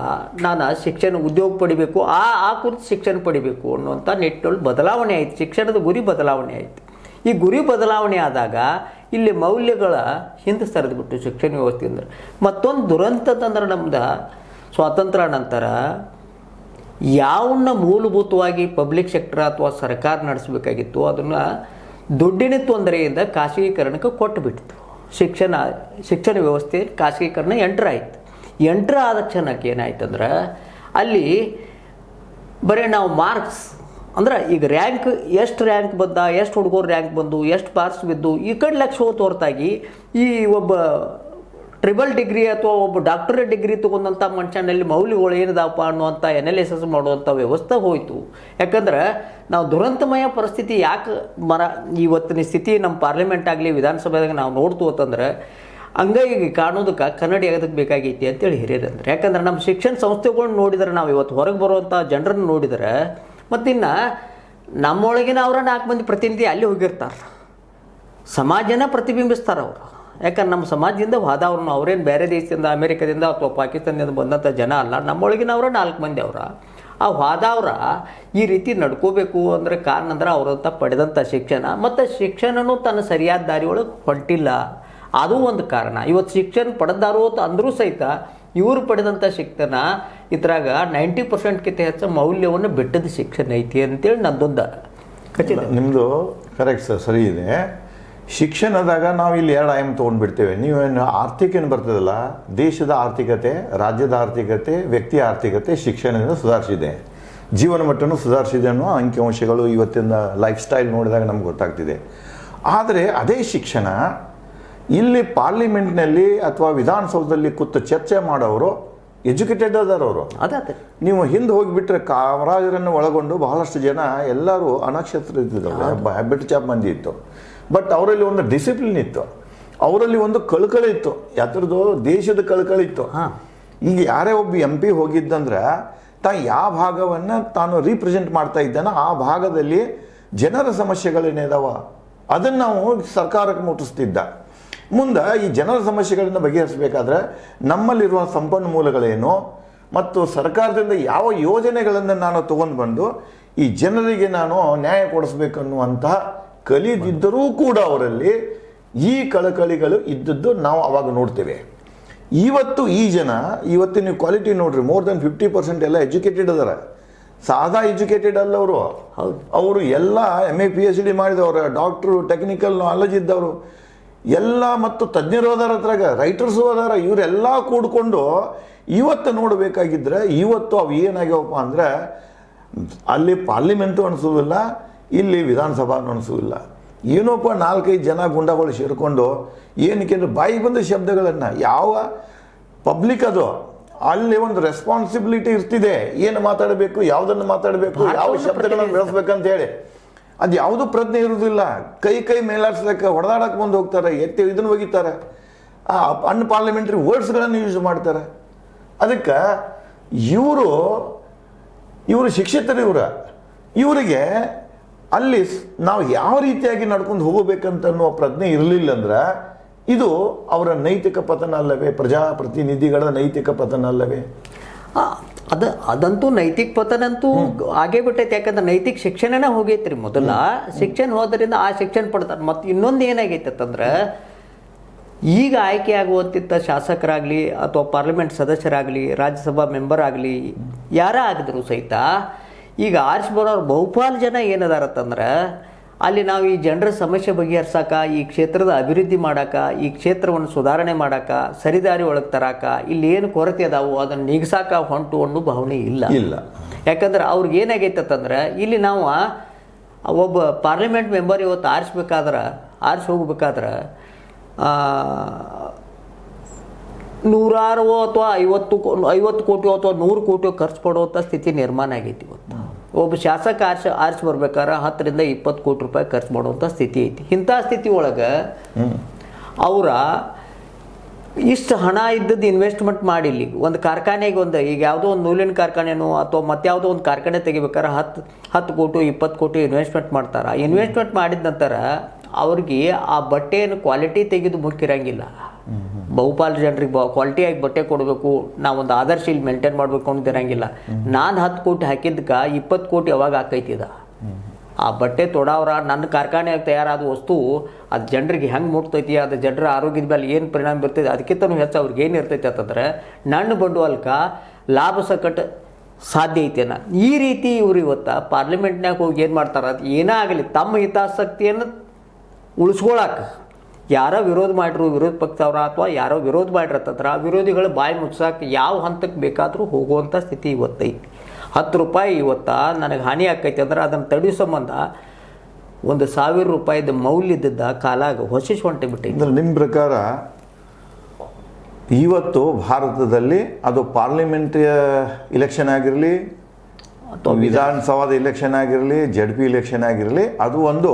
ನಾನು ಉದ್ಯೋಗ ಪಡಿಬೇಕು, ಆ ಕುರಿತು ಶಿಕ್ಷಣ ಪಡಿಬೇಕು ಅನ್ನುವಂಥ ನಿಟ್ಟಿನಲ್ಲಿ ಬದಲಾವಣೆ ಆಯಿತು. ಶಿಕ್ಷಣದ ಗುರಿ ಬದಲಾವಣೆ ಆಯಿತು. ಈ ಗುರಿ ಬದಲಾವಣೆ ಆದಾಗ ಇಲ್ಲಿ ಮೌಲ್ಯಗಳ ಹಿಂದೆ ಸರಿದ್ಬಿಟ್ಟು ಶಿಕ್ಷಣ ವ್ಯವಸ್ಥೆ ಅಂದ್ರೆ ಮತ್ತೊಂದು ದುರಂತಂದ್ರೆ ನಮ್ದು ಸ್ವಾತಂತ್ರ್ಯ ನಂತರ ಯಾವನ್ನ ಮೂಲಭೂತವಾಗಿ ಪಬ್ಲಿಕ್ ಸೆಕ್ಟರ್ ಅಥವಾ ಸರ್ಕಾರ ನಡೆಸಬೇಕಾಗಿತ್ತು ಅದನ್ನು ದುಡ್ಡಿನ ತೊಂದರೆಯಿಂದ ಖಾಸಗೀಕರಣಕ್ಕೆ ಕೊಟ್ಟುಬಿಟ್ಟಿತ್ತು. ಶಿಕ್ಷಣ ವ್ಯವಸ್ಥೆ ಖಾಸಗೀಕರಣ ಎಂಟ್ರ್ ಆದ ಕ್ಷಣಕ್ಕೆ ಏನಾಯ್ತಂದ್ರೆ ಅಲ್ಲಿ ಬರೀ ನಾವು ಮಾರ್ಕ್ಸ್ ಅಂದ್ರೆ ಈಗ ಎಷ್ಟು ರ್ಯಾಂಕ್ ಬಂದ, ಎಷ್ಟು ಹುಡುಗರು ರ್ಯಾಂಕ್ ಬಂದು, ಎಷ್ಟು ಮಾರ್ಕ್ಸ್ ಬಿದ್ದು ಈ ಕಡೆ ಲಕ್ಷ ಹೋದ ಹೊರತಾಗಿ ಈ ಒಬ್ಬ ಟ್ರಿಬಲ್ ಡಿಗ್ರಿ ಅಥವಾ ಒಬ್ಬ ಡಾಕ್ಟರೇಟ್ ಡಿಗ್ರಿ ತೊಗೊಂಡಂಥ ಮನುಷ್ಯನಲ್ಲಿ ಮೌಲ್ಯಗಳು ಏನಿದಾವಪ್ಪ ಅನ್ನುವಂಥ ಅನಾಲಿಸಿಸ್ ಮಾಡುವಂಥ ವ್ಯವಸ್ಥೆ ಹೋಯಿತು. ಯಾಕಂದ್ರೆ ನಾವು ದುರಂತಮಯ ಪರಿಸ್ಥಿತಿ ಯಾಕೆ ಇವತ್ತಿನ ಸ್ಥಿತಿ ನಮ್ಮ ಪಾರ್ಲಿಮೆಂಟ್ ಆಗಲಿ ವಿಧಾನಸಭೆದಾಗ ನಾವು ನೋಡ್ತು ಅಂತಂದ್ರೆ ಹಂಗಾಗಿ ಕಾಣೋದಕ್ಕೆ ಕನ್ನಡಿ ಆಗೋದಕ್ಕೆ ಬೇಕಾಗೈತಿ ಅಂತೇಳಿ ಹಿರಿಯರಂದ್ರೆ. ಯಾಕಂದ್ರೆ ನಮ್ಮ ಶಿಕ್ಷಣ ಸಂಸ್ಥೆಗಳನ್ನ ನೋಡಿದ್ರೆ ನಾವು ಇವತ್ತು ಹೊರಗೆ ಬರುವಂಥ ಜನರನ್ನು ನೋಡಿದರೆ ಮತ್ತಿನ್ನು ನಮ್ಮೊಳಗಿನ ಅವರ 4 ಮಂದಿ ಪ್ರತಿನಿಧಿ ಅಲ್ಲಿ ಹೋಗಿರ್ತಾರೆ, ಸಮಾಜನ ಪ್ರತಿಬಿಂಬಿಸ್ತಾರೆ ಅವರು. ಯಾಕಂದ್ರೆ ನಮ್ಮ ಸಮಾಜದಿಂದ ಹೋದವ್ರನ್ನ ಅವರೇನು ಬೇರೆ ದೇಶದಿಂದ ಅಮೇರಿಕಾದಿಂದ ಅಥವಾ ಪಾಕಿಸ್ತಾನದಿಂದ ಬಂದಂಥ ಜನ ಅಲ್ಲ, ನಮ್ಮೊಳಗಿನವರ 4 ಮಂದಿ ಅವರ. ಆ ಹೋದವ್ರ ಈ ರೀತಿ ನಡ್ಕೋಬೇಕು ಅಂದರೆ ಕಾರಣ ಅಂದ್ರೆ ಅವರಂತ ಪಡೆದಂಥ ಶಿಕ್ಷಣ ಮತ್ತು ಶಿಕ್ಷಣನೂ ತನ್ನ ಸರಿಯಾದ ದಾರಿಯೊಳಗೆ ಹೊಂಟಿಲ್ಲ, ಅದು ಒಂದು ಕಾರಣ. ಇವತ್ತು ಶಿಕ್ಷಣ ಪಡೆದಾರು ಅಂದರೂ ಸಹಿತ ಇವರು ಪಡೆದಂಥ ಶಿಕ್ಷಣ ಇದ್ರಾಗ 90%ಕ್ಕಿಂತ ಹೆಚ್ಚು ಮೌಲ್ಯವನ್ನು ಬೆಟ್ಟದ ಶಿಕ್ಷಣ ಐತಿ ಅಂತೇಳಿ ನಂದೊಂದು ಖಚಿತ. ನಿಮ್ಮದು ಕರೆಕ್ಟ್ ಸರ್, ಸರಿ ಇದೆ. ಶಿಕ್ಷಣದಾಗ ನಾವು ಇಲ್ಲಿ 2 ಆಯಾಮ ತೊಗೊಂಡ್ಬಿಡ್ತೇವೆ. ನೀವೇನು ಆರ್ಥಿಕ ಏನು ಬರ್ತದಲ್ಲ, ದೇಶದ ಆರ್ಥಿಕತೆ, ರಾಜ್ಯದ ಆರ್ಥಿಕತೆ, ವ್ಯಕ್ತಿಯ ಆರ್ಥಿಕತೆ ಶಿಕ್ಷಣದಿಂದ ಸುಧಾರಿಸಿದೆ, ಜೀವನ ಮಟ್ಟನೂ ಸುಧಾರಿಸಿದೆ ಅನ್ನೋ ಅಂಕಿಅಂಶಗಳು ಇವತ್ತಿನ ಲೈಫ್ ಸ್ಟೈಲ್ ನೋಡಿದಾಗ ನಮ್ಗೆ ಗೊತ್ತಾಗ್ತಿದೆ. ಆದರೆ ಅದೇ ಶಿಕ್ಷಣ ಇಲ್ಲಿ ಪಾರ್ಲಿಮೆಂಟ್ನಲ್ಲಿ ಅಥವಾ ವಿಧಾನಸೌಧದಲ್ಲಿ ಕೂತು ಚರ್ಚೆ ಮಾಡೋರು ಎಜುಕೇಟೆಡ್ ಅದಾರವರು. ಅದೇ ನೀವು ಹಿಂದೆ ಹೋಗಿಬಿಟ್ರೆ ಕಾಮರಾಜರನ್ನು ಒಳಗೊಂಡು ಬಹಳಷ್ಟು ಜನ ಎಲ್ಲರೂ ಅನಕ್ಷತ್ರ ಇದ್ದಿದ್ದವ್ರು, ಹ್ಯಾಬಿಟ್ ಚಾಪ್ ಮಂದಿ ಇತ್ತು. ಬಟ್ ಅವರಲ್ಲಿ ಒಂದು ಡಿಸಿಪ್ಲಿನ್ ಇತ್ತು, ಅವರಲ್ಲಿ ಒಂದು ಕಳಕಳಿ ಇತ್ತು. ಯಾತ್ರದ್ದು ದೇಶದ ಕಳಕಳಿ ಇತ್ತು. ಈಗ ಯಾರೇ ಒಬ್ಬ MP ಹೋಗಿದ್ದಂದ್ರೆ ಯಾವ ಭಾಗವನ್ನು ತಾನು ರೀಪ್ರೆಸೆಂಟ್ ಮಾಡ್ತಾ ಇದ್ದಾನೋ ಆ ಭಾಗದಲ್ಲಿ ಜನರ ಸಮಸ್ಯೆಗಳೇನಿದಾವ ಅದನ್ನು ನಾವು ಸರ್ಕಾರಕ್ಕೆ ಮುಟ್ಟಿಸ್ತಿದ್ದ. ಮುಂದೆ ಈ ಜನರ ಸಮಸ್ಯೆಗಳನ್ನು ಬಗೆಹರಿಸಬೇಕಾದ್ರೆ ನಮ್ಮಲ್ಲಿರುವ ಸಂಪನ್ಮೂಲಗಳೇನು ಮತ್ತು ಸರ್ಕಾರದಿಂದ ಯಾವ ಯೋಜನೆಗಳನ್ನು ನಾನು ತಗೊಂಡು ಬಂದು ಈ ಜನರಿಗೆ ನಾನು ನ್ಯಾಯ ಕೊಡಿಸ್ಬೇಕನ್ನುವಂತಹ ಕಲಿದಿದ್ದರೂ ಕೂಡ ಅವರಲ್ಲಿ ಈ ಕಳಕಳಿಗಳು ಇದ್ದದ್ದು ನಾವು ಅವಾಗ ನೋಡ್ತೇವೆ. ಇವತ್ತು ಈ ಜನ ಇವತ್ತು ನೀವು ಕ್ವಾಲಿಟಿ ನೋಡ್ರಿ, ಮೋರ್ ದೆನ್ 50% ಎಲ್ಲ ಎಜುಕೇಟೆಡ್ ಅದಾರ. ಸಾದಾ ಎಜುಕೇಟೆಡ್ ಅಲ್ಲ ಅವರು. ಅವರು ಎಲ್ಲ MA PhD ಮಾಡಿದವರು, ಡಾಕ್ಟ್ರು, ಟೆಕ್ನಿಕಲ್ ನಾಲೆಜ್ ಇದ್ದವರು ಎಲ್ಲ, ಮತ್ತು ತಜ್ಞರು ಅದಾರ, ಅದ್ರಾಗ ರೈಟರ್ಸು ಅದಾರ. ಇವರೆಲ್ಲ ಕೂಡ್ಕೊಂಡು ಇವತ್ತು ನೋಡಬೇಕಾಗಿದ್ರೆ ಇವತ್ತು ಅವು ಏನಾಗ್ಯಾವಪ್ಪ ಅಂದರೆ ಅಲ್ಲಿ ಪಾರ್ಲಿಮೆಂಟು ಅನಿಸೋದಿಲ್ಲ, ಇಲ್ಲಿ ವಿಧಾನಸಭಾ ಅನಿಸೋದಿಲ್ಲ. ಏನೋಪ್ಪ 4-5 ಜನ ಗುಂಡಗಳು ಸೇರಿಕೊಂಡು ಏನಕ್ಕೆ ಬಾಯಿ ಬಂದ ಶಬ್ದಗಳನ್ನು ಯಾವ ಪಬ್ಲಿಕ್ ಅದು ಅಲ್ಲಿ ಒಂದು ರೆಸ್ಪಾನ್ಸಿಬಿಲಿಟಿ ಇರ್ತಿದೆ. ಏನು ಮಾತಾಡಬೇಕು, ಯಾವುದನ್ನು ಮಾತಾಡಬೇಕು, ಯಾವ ಶಬ್ದಗಳನ್ನು ಬೆಳೆಸ್ಬೇಕಂತ ಹೇಳಿ ಅದು ಯಾವುದೂ ಪ್ರಜ್ಞೆ ಇರುವುದಿಲ್ಲ. ಕೈ ಮೇಲಾಡ್ಸ್ಲಿಕ್ಕೆ ಹೊಡೆದಾಡಕ್ಕೆ ಬಂದು ಹೋಗ್ತಾರೆ, ಎತ್ತಿ ಇದನ್ನು ಒಗಿತಾರೆ, ಅನ್ಪಾರ್ಲಿಮೆಂಟ್ರಿ ವರ್ಡ್ಸ್ಗಳನ್ನು ಯೂಸ್ ಮಾಡ್ತಾರೆ. ಅದಕ್ಕೆ ಇವರು ಶಿಕ್ಷಿತರು, ಇವರಿಗೆ ಅಲ್ಲಿ ನಾವು ಯಾವ ರೀತಿಯಾಗಿ ನಡ್ಕೊಂಡು ಹೋಗಬೇಕಂತ ಅನ್ನೋ ಪ್ರಜ್ಞೆ ಇರಲಿಲ್ಲ ಅಂದ್ರೆ ಇದು ಅವರ ನೈತಿಕ ಪತನ ಅಲ್ಲವೇ? ಪ್ರಜಾಪ್ರತಿನಿಧಿಗಳ ನೈತಿಕ ಪತನ ಅಲ್ಲವೇ? ಅದಂತೂ ನೈತಿಕ ಪತನ ಅಂತೂ ಆಗೇ ಬಿಟ್ಟೈತೆ. ಯಾಕಂದ್ರೆ ನೈತಿಕ ಶಿಕ್ಷಣನೇ ಹೋಗೈತ್ರಿ. ಮೊದಲ ಶಿಕ್ಷಣ ಹೋದ್ರಿಂದ ಆ ಶಿಕ್ಷಣ ಪಡ್ತಾರೆ. ಮತ್ತು ಇನ್ನೊಂದು ಏನಾಗೈತೆ ಅಂತಂದ್ರೆ ಈಗ ಆಯ್ಕೆ ಆಗುವಂತಿದ್ದ ಶಾಸಕರಾಗಲಿ ಅಥವಾ ಪಾರ್ಲಿಮೆಂಟ್ ಸದಸ್ಯರಾಗಲಿ ರಾಜ್ಯಸಭಾ ಮೆಂಬರ್ ಆಗಲಿ ಯಾರ ಆಗಿದ್ರು ಸಹಿತ ಈಗ ಆರಿಸಿ ಬರೋರು ಬಹುಪಾಲು ಜನ ಏನದಾರತ್ತಂದ್ರೆ ಅಲ್ಲಿ ನಾವು ಈ ಜನರ ಸಮಸ್ಯೆ ಬಗೆಹರ್ಸಕ, ಈ ಕ್ಷೇತ್ರದ ಅಭಿವೃದ್ಧಿ ಮಾಡಾಕ, ಈ ಕ್ಷೇತ್ರವನ್ನು ಸುಧಾರಣೆ ಮಾಡಾಕ, ಸರಿದಾರಿ ಒಳಗೆ ತರಾಕ, ಇಲ್ಲಿ ಏನು ಕೊರತೆ ಅದಾವು ಅದನ್ನು ನೀಗ್ಸಾಕ ಹೊಂಟು ಅನ್ನೋ ಭಾವನೆ ಇಲ್ಲ. ಯಾಕಂದ್ರೆ ಅವ್ರಿಗೆ ಏನಾಗೈತಂದ್ರೆ ಇಲ್ಲಿ ನಾವು ಒಬ್ಬ ಪಾರ್ಲಿಮೆಂಟ್ ಮೆಂಬರ್ ಇವತ್ತು ಆರಿಸಿ ಹೋಗ್ಬೇಕಾದ್ರೆ 100 ಅಥವಾ 50 ಕೋಟಿ ಅಥವಾ 100 ಕೋಟಿ ಖರ್ಚು ಕೊಡುವಂಥ ಸ್ಥಿತಿ ನಿರ್ಮಾಣ ಆಗೈತಿ. ಇವತ್ತು ಒಬ್ಬ ಶಾಸಕ ಆರಿಸಿ ಬರ್ಬೇಕಾದ್ರೆ 10 ರಿಂದ 20 ಕೋಟಿ ರೂಪಾಯಿ ಖರ್ಚು ಮಾಡುವಂಥ ಸ್ಥಿತಿ ಐತಿ. ಇಂಥ ಸ್ಥಿತಿ ಒಳಗೆ ಅವರ ಇಷ್ಟು ಹಣ ಇದ್ದದ್ದು ಇನ್ವೆಸ್ಟ್ಮೆಂಟ್ ಮಾಡಿಲ್ಲಿ ಒಂದು ಕಾರ್ಖಾನೆಗೆ ಈಗ ಯಾವುದೋ ಒಂದು ನೂಲಿನ ಕಾರ್ಖಾನೆನೋ ಅಥವಾ ಮತ್ತಾವುದೋ ಒಂದು ಕಾರ್ಖಾನೆ ತೆಗಿಬೇಕಾದ್ರೆ 10 ಕೋಟಿ 20 ಕೋಟಿ ಇನ್ವೆಸ್ಟ್ಮೆಂಟ್ ಮಾಡ್ತಾರೆ. ಇನ್ವೆಸ್ಟ್ಮೆಂಟ್ ಮಾಡಿದ ನಂತರ ಅವ್ರಿಗೆ ಆ ಬಟ್ಟೆಯನ್ನು ಕ್ವಾಲಿಟಿ ತೆಗೆದು ಮುಖ್ಯ ಇರಂಗಿಲ್ಲ. ಬಹುಪಾಲು ಜನರಿಗೆ ಕ್ವಾಲಿಟಿಯಾಗಿ ಬಟ್ಟೆ ಕೊಡಬೇಕು, ನಾವೊಂದು ಆದರ್ಶ ಇಲ್ಲಿ ಮೇಂಟೈನ್ ಮಾಡಬೇಕು ಅನ್ನೋದು ಇರಂಗಿಲ್ಲ. ನಾನು 10 ಕೋಟಿ ಹಾಕಿದ್ದಕ್ಕೆ 20 ಕೋಟಿ ಅವಾಗ ಹಾಕೈತಿದ. ಆ ಬಟ್ಟೆ ತೊಡವ್ರ ನನ್ನ ಕಾರ್ಖಾನೆಯಾಗಿ ತಯಾರಾದ ವಸ್ತು ಅದು ಜನರಿಗೆ ಹೆಂಗೆ ಮುಟ್ತೈತಿ, ಅದು ಜನರ ಆರೋಗ್ಯದ ಮೇಲೆ ಏನು ಪರಿಣಾಮ ಬರ್ತೈತಿ, ಅದಕ್ಕಿಂತ ಹೆಚ್ಚು ಅವ್ರಿಗೆ ಏನು ಇರ್ತೈತಿ ಅಂತಂದ್ರೆ ನನ್ನ ಬಂಡವಾಳಕ್ಕೆ ಲಾಭ ಸಕಟ್ ಸಾಧ್ಯ ಐತೆನ. ಈ ರೀತಿ ಇವ್ರು ಇವತ್ತು ಪಾರ್ಲಿಮೆಂಟ್ನಾಗ ಹೋಗಿ ಏನು ಮಾಡ್ತಾರೆ, ಅದು ಏನೇ ಆಗಲಿ ತಮ್ಮ ಹಿತಾಸಕ್ತಿಯನ್ನು ಉಳಿಸ್ಕೊಳಕ್ಕೆ ಯಾರೋ ವಿರೋಧ ಮಾಡಿರು, ವಿರೋಧ ಪಕ್ಷದವ್ರ ಅಥವಾ ಯಾರೋ ವಿರೋಧ ಮಾಡಿರತ್ತಂದ್ರೆ ಆ ವಿರೋಧಿಗಳು ಬಾಯಿ ಮುಚ್ಚಾಕೆ ಯಾವ ಹಂತಕ್ಕೆ ಬೇಕಾದರೂ ಹೋಗುವಂಥ ಸ್ಥಿತಿ ಇವತ್ತೈತಿ. 10 ರೂಪಾಯಿ ಇವತ್ತು ನನಗೆ ಹಾನಿ ಆಕೈತಿ ಅಂದ್ರೆ ಅದನ್ನು ತಡೆಯೋ ಸಂಬಂಧ 1,000 ರೂಪಾಯಿದ ಮೌಲ್ಯದ ಕಾಲಾಗ ಹೊಸಿಸಿ ಹೊಂಟೆ ಬಿಟ್ಟೈತಿ. ಅಂದರೆ ನಿಮ್ಮ ಪ್ರಕಾರ ಇವತ್ತು ಭಾರತದಲ್ಲಿ ಅದು ಪಾರ್ಲಿಮೆಂಟ್ ಇಲೆಕ್ಷನ್ ಆಗಿರಲಿ ಅಥವಾ ವಿಧಾನಸಭಾದ ಇಲೆಕ್ಷನ್ ಆಗಿರಲಿ, ZP ಇಲೆಕ್ಷನ್ ಆಗಿರಲಿ, ಅದು ಒಂದು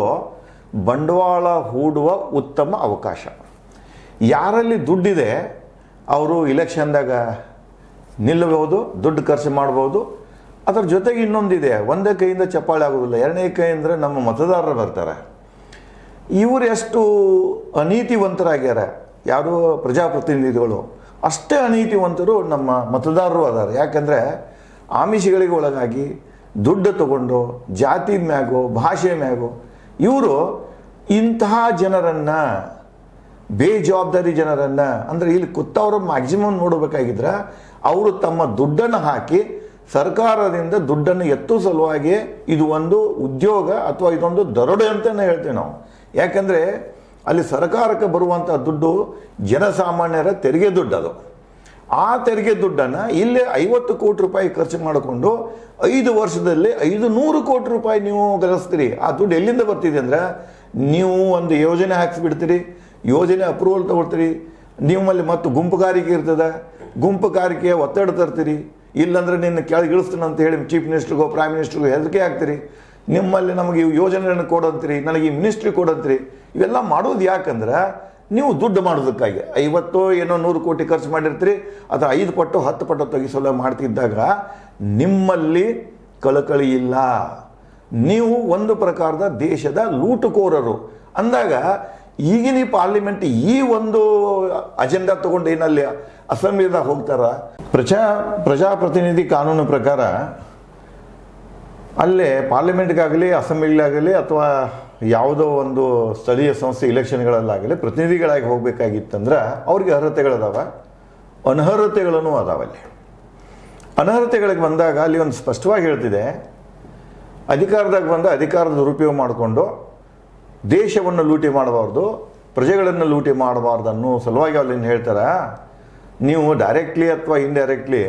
ಬಂಡವಾಳ ಹೂಡುವ ಉತ್ತಮ ಅವಕಾಶ. ಯಾರಲ್ಲಿ ದುಡ್ಡಿದೆ ಅವರು ಇಲೆಕ್ಷನ್ದಾಗ ನಿಲ್ಲಬಹುದು, ದುಡ್ಡು ಖರ್ಚು ಮಾಡ್ಬೋದು. ಅದರ ಜೊತೆಗೆ ಇನ್ನೊಂದಿದೆ, ಒಂದೇ ಕೈಯಿಂದ ಚಪ್ಪಾಳೆ ಆಗೋದಿಲ್ಲ, ಎರಡನೇ ಕೈ ಅಂದರೆ ನಮ್ಮ ಮತದಾರರು ಬರ್ತಾರೆ. ಇವರು ಎಷ್ಟು ಅನೀತಿವಂತರಾಗ್ಯಾರ, ಯಾರು ಪ್ರಜಾಪ್ರತಿನಿಧಿಗಳು ಅಷ್ಟೇ ಅನೀತಿವಂತರು ನಮ್ಮ ಮತದಾರರು ಅದಾರೆ. ಯಾಕಂದರೆ ಆಮಿಷಗಳಿಗೆ ಒಳಗಾಗಿ ದುಡ್ಡು ತಗೊಂಡು ಜಾತಿ ಮ್ಯಾಗೋ ಭಾಷೆ ಮ್ಯಾಗೋ ಇವರು ಇಂತಹ ಜನರನ್ನು, ಬೇಜವಾಬ್ದಾರಿ ಜನರನ್ನು, ಅಂದರೆ ಇಲ್ಲಿ ಕೂತವರು ಮ್ಯಾಕ್ಸಿಮಮ್ ನೋಡಬೇಕಾಗಿದ್ರೆ ಅವರು ತಮ್ಮ ದುಡ್ಡನ್ನು ಹಾಕಿ ಸರ್ಕಾರದಿಂದ ದುಡ್ಡನ್ನು ಎತ್ತೋ ಸಲುವಾಗಿ ಇದು ಒಂದು ಉದ್ಯೋಗ ಅಥವಾ ಇದೊಂದು ದರೋಡೆ ಅಂತಲೇ ಹೇಳ್ತೇವೆ ನಾವು. ಯಾಕಂದರೆ ಅಲ್ಲಿ ಸರ್ಕಾರಕ್ಕೆ ಬರುವಂಥ ದುಡ್ಡು ಜನಸಾಮಾನ್ಯರ ತೆರಿಗೆ ದುಡ್ಡು. ಅದು ಆ ತೆರಿಗೆ ದುಡ್ಡನ್ನು ಇಲ್ಲೇ 50 ಕೋಟಿ ರೂಪಾಯಿ ಖರ್ಚು ಮಾಡಿಕೊಂಡು 5 ವರ್ಷದಲ್ಲಿ 500 ಕೋಟಿ ರೂಪಾಯಿ ನೀವು ಗಳಿಸ್ತೀರಿ. ಆ ದುಡ್ಡು ಎಲ್ಲಿಂದ ಬರ್ತಿದೆ ಅಂದರೆ ನೀವು ಒಂದು ಯೋಜನೆ ಹಾಕಿಸ್ಬಿಡ್ತೀರಿ, ಯೋಜನೆ ಅಪ್ರೂವಲ್ ತಗೊಳ್ತೀರಿ, ನಿಮ್ಮಲ್ಲಿ ಮತ್ತು ಗುಂಪುಗಾರಿಕೆ ಇರ್ತದೆ, ಗುಂಪುಗಾರಿಕೆಯ ಒತ್ತಡ ತರ್ತೀರಿ, ಇಲ್ಲಾಂದ್ರೆ ನಿನ್ನ ಕೆಳಗೆ ಇಳಿಸ್ತೀನಿ ಅಂತ ಹೇಳಿ ಚೀಫ್ ಮಿನಿಸ್ಟ್ರಿಗೋ ಪ್ರೈಮ್ ಮಿನಿಸ್ಟ್ರಿಗೋ ಹೆದರಿಕೆ ಹಾಕ್ತೀರಿ. ನಿಮ್ಮಲ್ಲಿ ನಮಗೆ ಈ ಯೋಜನೆಗಳನ್ನು ಕೊಡಂತ್ರಿ, ನನಗೆ ಈ ಮಿನಿಸ್ಟ್ರಿ ಕೊಡಂತ್ರಿ. ಇವೆಲ್ಲ ಮಾಡೋದು ಯಾಕಂದ್ರೆ ನೀವು ದುಡ್ಡು ಮಾಡೋದಕ್ಕಾಗಿ 50 ಏನೋ 100 ಕೋಟಿ ಖರ್ಚು ಮಾಡಿರ್ತೀರಿ, ಅಥವಾ 5 ಪಟ್ಟು 10 ಪಟ್ಟು ತೆಗಿಸೋಲ್ಲ ಮಾಡ್ತಿದ್ದಾಗ ನಿಮ್ಮಲ್ಲಿ ಕಳಕಳಿ ಇಲ್ಲ. ನೀವು ಒಂದು ಪ್ರಕಾರದ ದೇಶದ ಲೂಟುಕೋರರು ಅಂದಾಗ ಈಗಿನ ಪಾರ್ಲಿಮೆಂಟ್ ಈ ಒಂದು ಅಜೆಂಡಾ ತಗೊಂಡು ಏನಲ್ಲಿ ಅಸೆಂಬ್ಲಿದಾಗ ಹೋಗ್ತಾರ. ಪ್ರಜಾಪ್ರತಿನಿಧಿ ಕಾನೂನು ಪ್ರಕಾರ ಅಲ್ಲೇ ಪಾರ್ಲಿಮೆಂಟ್ಗಾಗಲಿ ಅಸೆಂಬ್ಲಿಗಾಗಲಿ ಅಥವಾ ಯಾವುದೋ ಒಂದು ಸ್ಥಳೀಯ ಸಂಸ್ಥೆ ಇಲೆಕ್ಷನ್ಗಳಲ್ಲಾಗಲಿ ಪ್ರತಿನಿಧಿಗಳಾಗಿ ಹೋಗಬೇಕಾಗಿತ್ತಂದ್ರೆ ಅವ್ರಿಗೆ ಅರ್ಹತೆಗಳದಾವ, ಅನರ್ಹತೆಗಳೂ ಅದಾವಲ್ಲಿ. ಅನರ್ಹತೆಗಳಿಗೆ ಬಂದಾಗ ಅಲ್ಲಿ ಒಂದು ಸ್ಪಷ್ಟವಾಗಿ ಹೇಳ್ತಿದೆ, ಅಧಿಕಾರದಾಗ ಬಂದ ಅಧಿಕಾರದ ದುರುಪಯೋಗ ಮಾಡಿಕೊಂಡು ದೇಶವನ್ನು ಲೂಟಿ ಮಾಡಬಾರ್ದು, ಪ್ರಜೆಗಳನ್ನು ಲೂಟಿ ಮಾಡಬಾರ್ದು ಅನ್ನೋ ಸಲುವಾಗಿ ಅಲ್ಲಿ ಹೇಳ್ತಾರೆ, ನೀವು ಡೈರೆಕ್ಟ್ಲಿ ಅಥವಾ ಇಂಡೈರೆಕ್ಟ್ಲಿ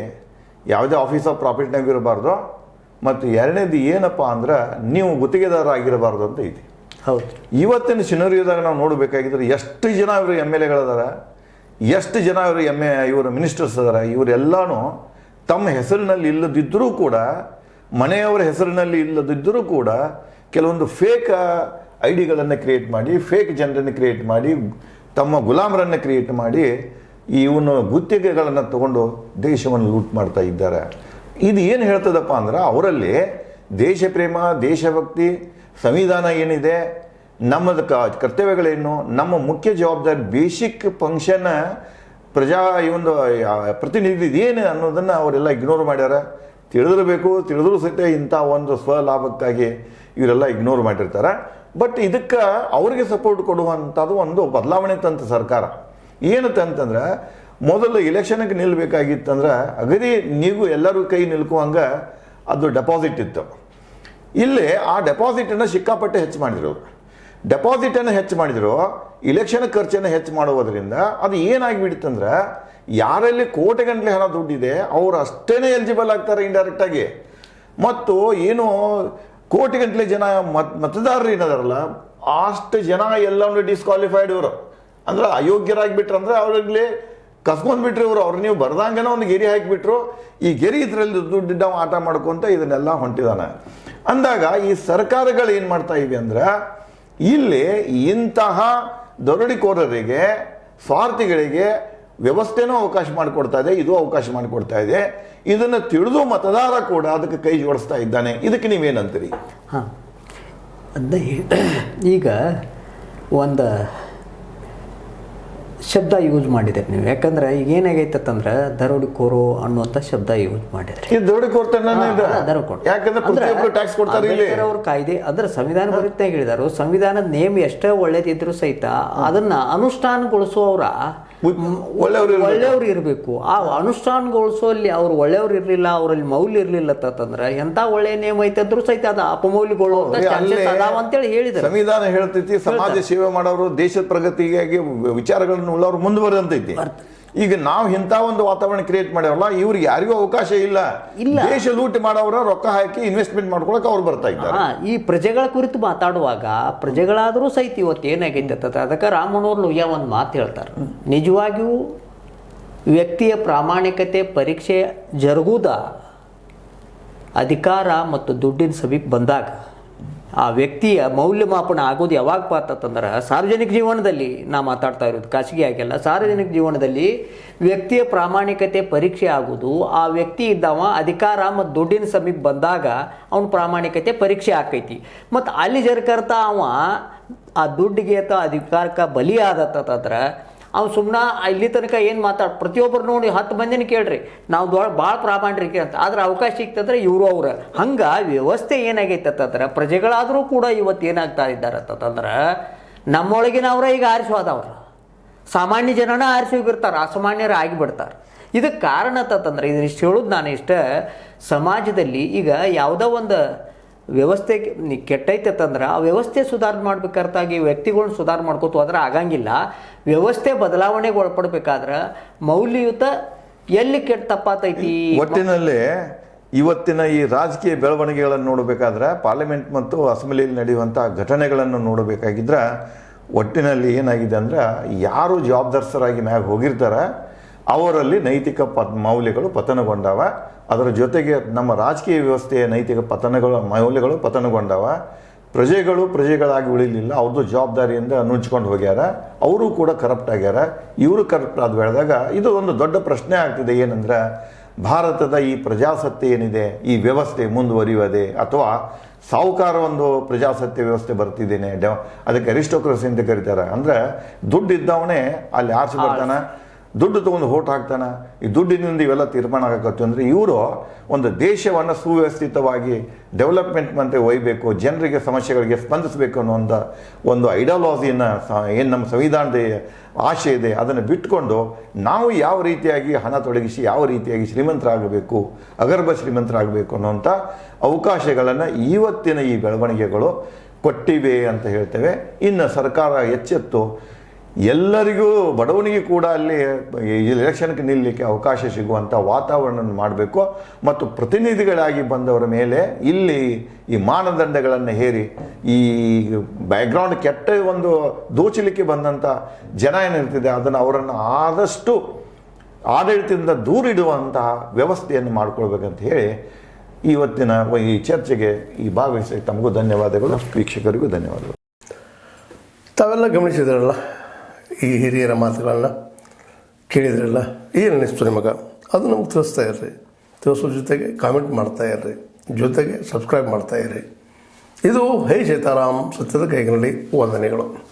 ಯಾವುದೇ ಆಫೀಸ್ ಆಫ್ ಪ್ರಾಫಿಟ್ನಾಗ ಇರಬಾರ್ದು, ಮತ್ತು ಎರಡನೇದು ಏನಪ್ಪ ಅಂದ್ರೆ ನೀವು ಗುತ್ತಿಗೆದಾರ ಆಗಿರಬಾರ್ದು ಅಂತ ಇದೆ. ಹೌದು. ಇವತ್ತಿನ ಸಿನರಿಯೋದಾಗ ನಾವು ನೋಡಬೇಕಾಗಿದ್ರೆ ಎಷ್ಟು ಜನ ಇವರು MLAಗಳದಾರ, ಎಷ್ಟು ಜನ ಇವರು ಮಿನಿಸ್ಟರ್ಸ್ ಅದಾರ, ಇವರೆಲ್ಲನೂ ತಮ್ಮ ಹೆಸರಿನಲ್ಲಿ ಇಲ್ಲದಿದ್ದರೂ ಕೂಡ, ಮನೆಯವರ ಹೆಸರಿನಲ್ಲಿ ಇಲ್ಲದಿದ್ದರೂ ಕೂಡ ಕೆಲವೊಂದು ಫೇಕ್ ಐಡಿಗಳನ್ನು ಕ್ರಿಯೇಟ್ ಮಾಡಿ, ಫೇಕ್ ಜನರನ್ನು ಕ್ರಿಯೇಟ್ ಮಾಡಿ, ತಮ್ಮ ಗುಲಾಮರನ್ನು ಕ್ರಿಯೇಟ್ ಮಾಡಿ ಇವನು ಗುತ್ತಿಗೆಗಳನ್ನು ತಗೊಂಡು ದೇಶವನ್ನು ಲೂಟ್ ಮಾಡ್ತಾ ಇದ್ದಾರೆ. ಇದು ಏನು ಹೇಳ್ತದಪ್ಪ ಅಂದ್ರೆ ಅವರಲ್ಲಿ ದೇಶ ಪ್ರೇಮ, ದೇಶಭಕ್ತಿ, ಸಂವಿಧಾನ ಏನಿದೆ, ನಮ್ಮದು ಕರ್ತವ್ಯಗಳೇನು, ನಮ್ಮ ಮುಖ್ಯ ಜವಾಬ್ದಾರಿ, ಬೇಸಿಕ್ ಫಂಕ್ಷನ್ ಈ ಒಂದು ಪ್ರತಿನಿಧಿ ಏನು ಅನ್ನೋದನ್ನು ಅವರೆಲ್ಲ ಇಗ್ನೋರ್ ಮಾಡ್ಯಾರ. ತಿಳಿದಿರಬೇಕು, ತಿಳಿದ್ರೂ ಸಹಿತ ಇಂಥ ಒಂದು ಸ್ವಲಾಭಕ್ಕಾಗಿ ಇವರೆಲ್ಲ ಇಗ್ನೋರ್ ಮಾಡಿರ್ತಾರೆ. ಬಟ್ ಇದಕ್ಕೆ ಅವರಿಗೆ ಸಪೋರ್ಟ್ ಕೊಡುವಂಥದ್ದು ಒಂದು ಬದಲಾವಣೆ ತಂತ ಸರ್ಕಾರ. ಏನು ತಂತಂದ್ರೆ, ಮೊದಲು ಇಲೆಕ್ಷನ್ಗೆ ನಿಲ್ಲಬೇಕಾಗಿತ್ತಂದ್ರೆ ಅಗದಿ ನೀವು ಎಲ್ಲರೂ ಕೈ ನಿಲ್ಕುವಂಗೆ ಅದು ಡೆಪಾಸಿಟ್ ಇತ್ತು. ಇಲ್ಲಿ ಆ ಡೆಪಾಸಿಟನ್ನು ಸಿಕ್ಕಾಪಟ್ಟೆ ಹೆಚ್ಚು ಮಾಡಿದ್ರು. ಡೆಪಾಸಿಟನ್ನು ಹೆಚ್ಚು ಮಾಡಿದ್ರು, ಇಲೆಕ್ಷನ್ ಖರ್ಚನ್ನು ಹೆಚ್ಚು ಮಾಡುವುದರಿಂದ ಅದು ಏನಾಗಿಬಿಡುತ್ತಂದ್ರೆ ಯಾರಲ್ಲಿ ಕೋಟಿಗಂಟ್ಲೆ ಹಣ ದುಡ್ಡಿದೆ ಅವರು ಅಷ್ಟೇ ಎಲಿಜಿಬಲ್ ಆಗ್ತಾರೆ ಇಂಡೈರೆಕ್ಟಾಗಿ. ಮತ್ತು ಏನು ಕೋಟಿಗಂಟ್ಲೆ ಜನ ಮತದಾರರು ಏನದಾರಲ್ಲ ಅಷ್ಟು ಜನ ಎಲ್ಲವನ್ನೂ ಡಿಸ್ಕ್ವಾಲಿಫೈಡ್ ಇವರು, ಅಂದ್ರೆ ಅಯೋಗ್ಯರಾಗಿಬಿಟ್ರಂದ್ರೆ ಅವ್ರಿಗೆ ಕಸ್ಕೊಂಡ್ಬಿಟ್ರಿ ಇವರು. ಅವ್ರು ನೀವು ಬರ್ದಂಗೆನೋ ಒಂದು ಗೆರೆ ಹಾಕಿಬಿಟ್ರು, ಈ ಗೆರೆ ಇದರಲ್ಲಿ ದುಡ್ಡಿದ್ದ ಆಟ ಮಾಡ್ಕೊಂತ ಇದನ್ನೆಲ್ಲ ಹೊಂಟಿದಾನೆ. ಅಂದಾಗ ಈ ಸರ್ಕಾರಗಳು ಏನು ಮಾಡ್ತಾ ಇವೆ ಅಂದ್ರೆ ಇಲ್ಲಿ ಇಂತಹ ದರೋಡಿಕೋರರಿಗೆ, ಸ್ವಾರ್ಥಿಗಳಿಗೆ ವ್ಯವಸ್ಥೆನೂ ಅವಕಾಶ ಮಾಡಿಕೊಡ್ತಾ ಇದೆ, ಇದು ಅವಕಾಶ ಮಾಡಿಕೊಡ್ತಾ ಇದೆ. ಇದನ್ನು ತಿಳಿದು ಮತದಾರ ಕೂಡ ಅದಕ್ಕೆ ಕೈ ಜೋಡಿಸ್ತಾ ಇದ್ದಾನೆ. ಇದಕ್ಕೆ ನೀವೇನಂತೀರಿ? ಹಾಂ, ಅದೇ ಈಗ ಒಂದು ಶಬ್ದ ಯೂಸ್ ಮಾಡಿದ್ರಿ ನೀವು. ಯಾಕಂದ್ರೆ ಈಗ ಏನಾಗೈತಂದ್ರೆ ದರೋಡಿಕೋರು ಅನ್ನುವಂಥ ಶಬ್ದ ಯೂಸ್ ಮಾಡಿದ್ರಿ. ಈ ದರೋಡಿಕೋರ್ತನ ಯಾಕಂದ್ರೆ ಪ್ರತಿಯೊಬ್ಬರು ಟ್ಯಾಕ್ಸ್ ಕೊಡ್ತಾರೆ. ಇಲ್ಲಿ ಅವ್ರ ಕಾಯ್ದೆ ಅಂದ್ರೆ ಸಂವಿಧಾನ ಬರುತ್ತೆ ಹೇಳಿದಾರು. ಸಂವಿಧಾನದ ನೇಮ ಎಷ್ಟೇ ಒಳ್ಳೇದಿದ್ರು ಸಹಿತ ಅದನ್ನ ಅನುಷ್ಠಾನಗೊಳಿಸುವವರ ಒಳ್ಳೆಯವ್ರು ಇರಬೇಕು. ಆ ಅನುಷ್ಠಾನಗೊಳಿಸುವಲ್ಲಿ ಅವ್ರು ಒಳ್ಳೆಯವ್ರು ಇರಲಿಲ್ಲ, ಅವರಲ್ಲಿ ಮೌಲ್ಯ ಇರಲಿಲ್ಲ ಅಂತಂದ್ರೆ ಎಂಥ ಒಳ್ಳೆಯ ನೇಮ ಐತಂದ್ರೂ ಸಹಿತ ಅದು ಅಪಮೌಲ್ಯಗೊಳ್ಳುವಂತ ಅಂತೇಳಿ ಹೇಳಿದ್ರು. ಸಂವಿಧಾನ ಹೇಳ್ತೈತಿ ಸಮಾಜ ಸೇವೆ ಮಾಡೋರು, ದೇಶದ ಪ್ರಗತಿಗಾಗಿ ವಿಚಾರಗಳನ್ನು ಉಳ್ಳವ್ರು ಮುಂದುವರೆದಂತೈತಿ. ಈಗ ನಾವು ಇಂಥ ಒಂದು ವಾತಾವರಣ ಕ್ರಿಯೇಟ್ ಮಾಡ್ಯಾವಲ್ಲ, ಇವ್ರಿಗೆ ಯಾರಿಗೂ ಅವಕಾಶ ಇಲ್ಲ. ದೇಶ ಲೂಟ್ ಮಾಡೋರ ರೊಕ್ಕ ಹಾಕಿ ಇನ್ವೆಸ್ಟ್ಮೆಂಟ್ ಮಾಡ್ಕೊಳಕ್ ಅವ್ರು ಬರ್ತಾ ಇದ್ದಾರೆ. ಈ ಪ್ರಜೆಗಳ ಕುರಿತು ಮಾತಾಡುವಾಗ ಪ್ರಜೆಗಳಾದರೂ ಸಹಿತ ಇವತ್ತು ಏನಾಗೈತೆ ಅದಕ್ಕೆ ರಾಮಣ್ಣವ್ರು ಲುಯ್ಯ ಒಂದು ಮಾತು ಹೇಳ್ತಾರೆ. ನಿಜವಾಗಿಯೂ ವ್ಯಕ್ತಿಯ ಪ್ರಾಮಾಣಿಕತೆ ಪರೀಕ್ಷೆ ಜರುಗುವುದ ಅಧಿಕಾರ ಮತ್ತು ದುಡ್ಡಿನ ಸಭೆಗೆ ಬಂದಾಗ ಆ ವ್ಯಕ್ತಿಯ ಮೌಲ್ಯಮಾಪನ ಆಗೋದು ಯಾವಾಗ ಪಾತಂದ್ರೆ ಸಾರ್ವಜನಿಕ ಜೀವನದಲ್ಲಿ ನಾ ಮಾತಾಡ್ತಾ ಇರೋದು, ಖಾಸಗಿ ಆಗಿಲ್ಲ. ಸಾರ್ವಜನಿಕ ಜೀವನದಲ್ಲಿ ವ್ಯಕ್ತಿಯ ಪ್ರಾಮಾಣಿಕತೆ ಪರೀಕ್ಷೆ ಆಗೋದು ಆ ವ್ಯಕ್ತಿ ಇದ್ದವ ಅಧಿಕಾರ ಮತ್ತು ದುಡ್ಡಿನ ಸಮೀಪ ಬಂದಾಗ ಅವನ ಪ್ರಾಮಾಣಿಕತೆ ಪರೀಕ್ಷೆ ಆಕೈತಿ. ಮತ್ತು ಅಲ್ಲಿ ಜರ್ಕರ್ತ ಅವ ಆ ದುಡ್ಡಿಗೆ ಅಥವಾ ಅಧಿಕಾರಕ್ಕೆ ಬಲಿ ಆದತ್ತಂದ್ರೆ ಅವ್ನು ಸುಮ್ಮನೆ ಇಲ್ಲಿ ತನಕ ಏನು ಪ್ರತಿಯೊಬ್ಬರು ನೋಡಿ 10 ಮಂದಿನ ಕೇಳ್ರಿ ನಾವು ಭಾಳ ಪ್ರಾಮಾಣಿಕ ಅಂತ. ಆದ್ರೆ ಅವಕಾಶ ಸಿಕ್ತಂದ್ರೆ ಇವರು ಅವ್ರ ಹಂಗೆ ವ್ಯವಸ್ಥೆ ಏನಾಗೈತಂದ್ರೆ ಪ್ರಜೆಗಳಾದರೂ ಕೂಡ ಇವತ್ತು ಏನಾಗ್ತಾ ಇದ್ದಾರೆ ಅಂತಂದ್ರೆ ನಮ್ಮೊಳಗಿನ ಅವರ ಈಗ ಆರಿಸೋದವ್ರು ಸಾಮಾನ್ಯ ಜನನ ಆರಿಸಿ ಹೋಗಿರ್ತಾರೆ, ಅಸಾಮಾನ್ಯರು ಆಗಿಬಿಡ್ತಾರೆ. ಇದಕ್ಕೆ ಕಾರಣ ಅಂತಂದ್ರೆ ಇದನ್ನಿಷ್ಟು ಹೇಳೋದು ನಾನು ಇಷ್ಟ. ಸಮಾಜದಲ್ಲಿ ಈಗ ಯಾವುದೋ ಒಂದು ವ್ಯವಸ್ಥೆ ಕೆಟ್ಟೈತಂದ್ರೆ ಆ ವ್ಯವಸ್ಥೆ ಸುಧಾರಣೆ ಮಾಡ್ಬೇಕಾರ್ತಾಗಿ ವ್ಯಕ್ತಿಗಳನ್ನ ಸುಧಾರಣೆ ಮಾಡ್ಕೋತ ಹೋದ್ರೆ ಆಗಂಗಿಲ್ಲ. ವ್ಯವಸ್ಥೆ ಬದಲಾವಣೆಗೆ ಒಳಪಡ್ಬೇಕಾದ್ರೆ ಮೌಲ್ಯಯುತ ಎಲ್ಲಿ ಕೆಟ್ಟ ತಪ್ಪಾತೈತಿ. ಒಟ್ಟಿನಲ್ಲಿ ಇವತ್ತಿನ ಈ ರಾಜಕೀಯ ಬೆಳವಣಿಗೆಗಳನ್ನು ನೋಡಬೇಕಾದ್ರೆ ಪಾರ್ಲಿಮೆಂಟ್ ಮತ್ತು ಅಸೆಂಬ್ಲಿಯಲ್ಲಿ ನಡೆಯುವಂಥ ಘಟನೆಗಳನ್ನು ನೋಡಬೇಕಾಗಿದ್ರೆ ಒಟ್ಟಿನಲ್ಲಿ ಏನಾಗಿದೆ ಅಂದ್ರೆ ಯಾರು ಜವಾಬ್ದಾರಸರಾಗಿ ಮ್ಯಾಗ ಹೋಗಿರ್ತಾರೆ ಅವರಲ್ಲಿ ನೈತಿಕ ಮೌಲ್ಯಗಳು ಪತನಗೊಂಡವ. ಅದರ ಜೊತೆಗೆ ನಮ್ಮ ರಾಜಕೀಯ ವ್ಯವಸ್ಥೆಯ ನೈತಿಕ ಮೌಲ್ಯಗಳು ಪತನಗೊಂಡವ. ಪ್ರಜೆಗಳಾಗಿ ಉಳಿಲಿಲ್ಲ. ಅವ್ರದ್ದು ಜವಾಬ್ದಾರಿಯಿಂದ ನುಂಚ್ಕೊಂಡು ಹೋಗ್ಯಾರ. ಅವರು ಕೂಡ ಕರಪ್ಟ್ ಆಗ್ಯಾರ. ಇವರು ಕರಪ್ಟ್ ಆದ ಬೆಳೆದಾಗ ಇದು ಒಂದು ದೊಡ್ಡ ಪ್ರಶ್ನೆ ಆಗ್ತಿದೆ. ಏನಂದ್ರೆ ಭಾರತದ ಈ ಪ್ರಜಾಸತ್ತೆ ಏನಿದೆ, ಈ ವ್ಯವಸ್ಥೆ ಮುಂದುವರಿಯುವುದೇ ಅಥವಾ ಸಾಹುಕಾರ ಒಂದು ಪ್ರಜಾಸತ್ತೆ ವ್ಯವಸ್ಥೆ ಬರ್ತಿದ್ದೇನೆ. ಅದಕ್ಕೆ ಅರಿಸ್ಟೋಕ್ರಸಿ ಅಂತ ಕರೀತಾರೆ. ಅಂದ್ರೆ ದುಡ್ಡು ಇದ್ದವನೇ ಅಲ್ಲಿ ಆರ್ಸಿ ಬರ್ತಾನೆ, ದುಡ್ಡು ತೊಗೊಂಡು ಓಟ್ ಹಾಕ್ತಾನೆ. ಈ ದುಡ್ಡಿನಿಂದ ಇವೆಲ್ಲ ತೀರ್ಮಾನ ಆಗಕತ್ತು ಅಂದರೆ ಇವರು ಒಂದು ದೇಶವನ್ನು ಸುವ್ಯವಸ್ಥಿತವಾಗಿ ಡೆವಲಪ್ಮೆಂಟ್ ಮಂತ್ರಿ ಒಯ್ಯಬೇಕು, ಜನರಿಗೆ ಸಮಸ್ಯೆಗಳಿಗೆ ಸ್ಪಂದಿಸಬೇಕು ಅನ್ನುವಂಥ ಒಂದು ಐಡಿಯಾಲಜಿಯನ್ನು ಏನು ನಮ್ಮ ಸಂವಿಧಾನದ ಆಶೆ ಇದೆ ಅದನ್ನು ಬಿಟ್ಕೊಂಡು ನಾವು ಯಾವ ರೀತಿಯಾಗಿ ಹಣ ತೊಡಗಿಸಿ ಯಾವ ರೀತಿಯಾಗಿ ಶ್ರೀಮಂತರಾಗಬೇಕು, ಅಗರ್ಭ ಶ್ರೀಮಂತರಾಗಬೇಕು ಅನ್ನುವಂಥ ಅವಕಾಶಗಳನ್ನು ಇವತ್ತಿನ ಈ ಬೆಳವಣಿಗೆಗಳು ಕೊಟ್ಟಿವೆ ಅಂತ ಹೇಳ್ತೇವೆ. ಇನ್ನು ಸರ್ಕಾರ ಎಚ್ಚೆತ್ತು ಎಲ್ಲರಿಗೂ ಬಡವನಿಗೆ ಕೂಡ ಅಲ್ಲಿ ಎಲೆಕ್ಷನ್ಗೆ ನಿಲ್ಲಲಿಕ್ಕೆ ಅವಕಾಶ ಸಿಗುವಂಥ ವಾತಾವರಣ ಮಾಡಬೇಕು ಮತ್ತು ಪ್ರತಿನಿಧಿಗಳಾಗಿ ಬಂದವರ ಮೇಲೆ ಇಲ್ಲಿ ಈ ಮಾನದಂಡಗಳನ್ನು ಹೇರಿ ಈ ಬ್ಯಾಕ್ಗ್ರೌಂಡ್ ಕೆಟ್ಟ ಒಂದು ದೋಚಲಿಕ್ಕೆ ಬಂದಂಥ ಜನ ಏನಿರ್ತಿದೆ ಅದನ್ನು ಅವರನ್ನು ಆದಷ್ಟು ಆಡಳಿತದಿಂದ ದೂರಿಡುವಂತಹ ವ್ಯವಸ್ಥೆಯನ್ನು ಮಾಡಿಕೊಳ್ಬೇಕಂತ ಹೇಳಿ ಇವತ್ತಿನ ಈ ಚರ್ಚೆಗೆ ಈ ಭಾಗವಹಿಸಿ ತಮಗೂ ಧನ್ಯವಾದಗಳು, ವೀಕ್ಷಕರಿಗೂ ಧನ್ಯವಾದಗಳು. ತಾವೆಲ್ಲ ಗಮನಿಸಿದ್ರಲ್ಲ, ಈ ಹಿರಿಯರ ಮಾತುಗಳನ್ನ ಕೇಳಿದ್ರಲ್ಲ, ಏನು ಅನ್ನಿಸ್ತು ನಿಮಗೆ? ಅದು ನಮ್ಗೆ ತಿಳಿಸ್ತಾ ಇರ್ರಿ. ತಿಳಿಸೋ ಜೊತೆಗೆ ಕಾಮೆಂಟ್ ಮಾಡ್ತಾ ಇರ್ರಿ, ಜೊತೆಗೆ ಸಬ್ಸ್ಕ್ರೈಬ್ ಮಾಡ್ತಾ ಇರ್ರಿ. ಇದು ಹೇ ಸೀತಾರಾಮ್, ಸತ್ಯದ ಕೈಗನ್ನಡಿ. ವಂದನೆಗಳು.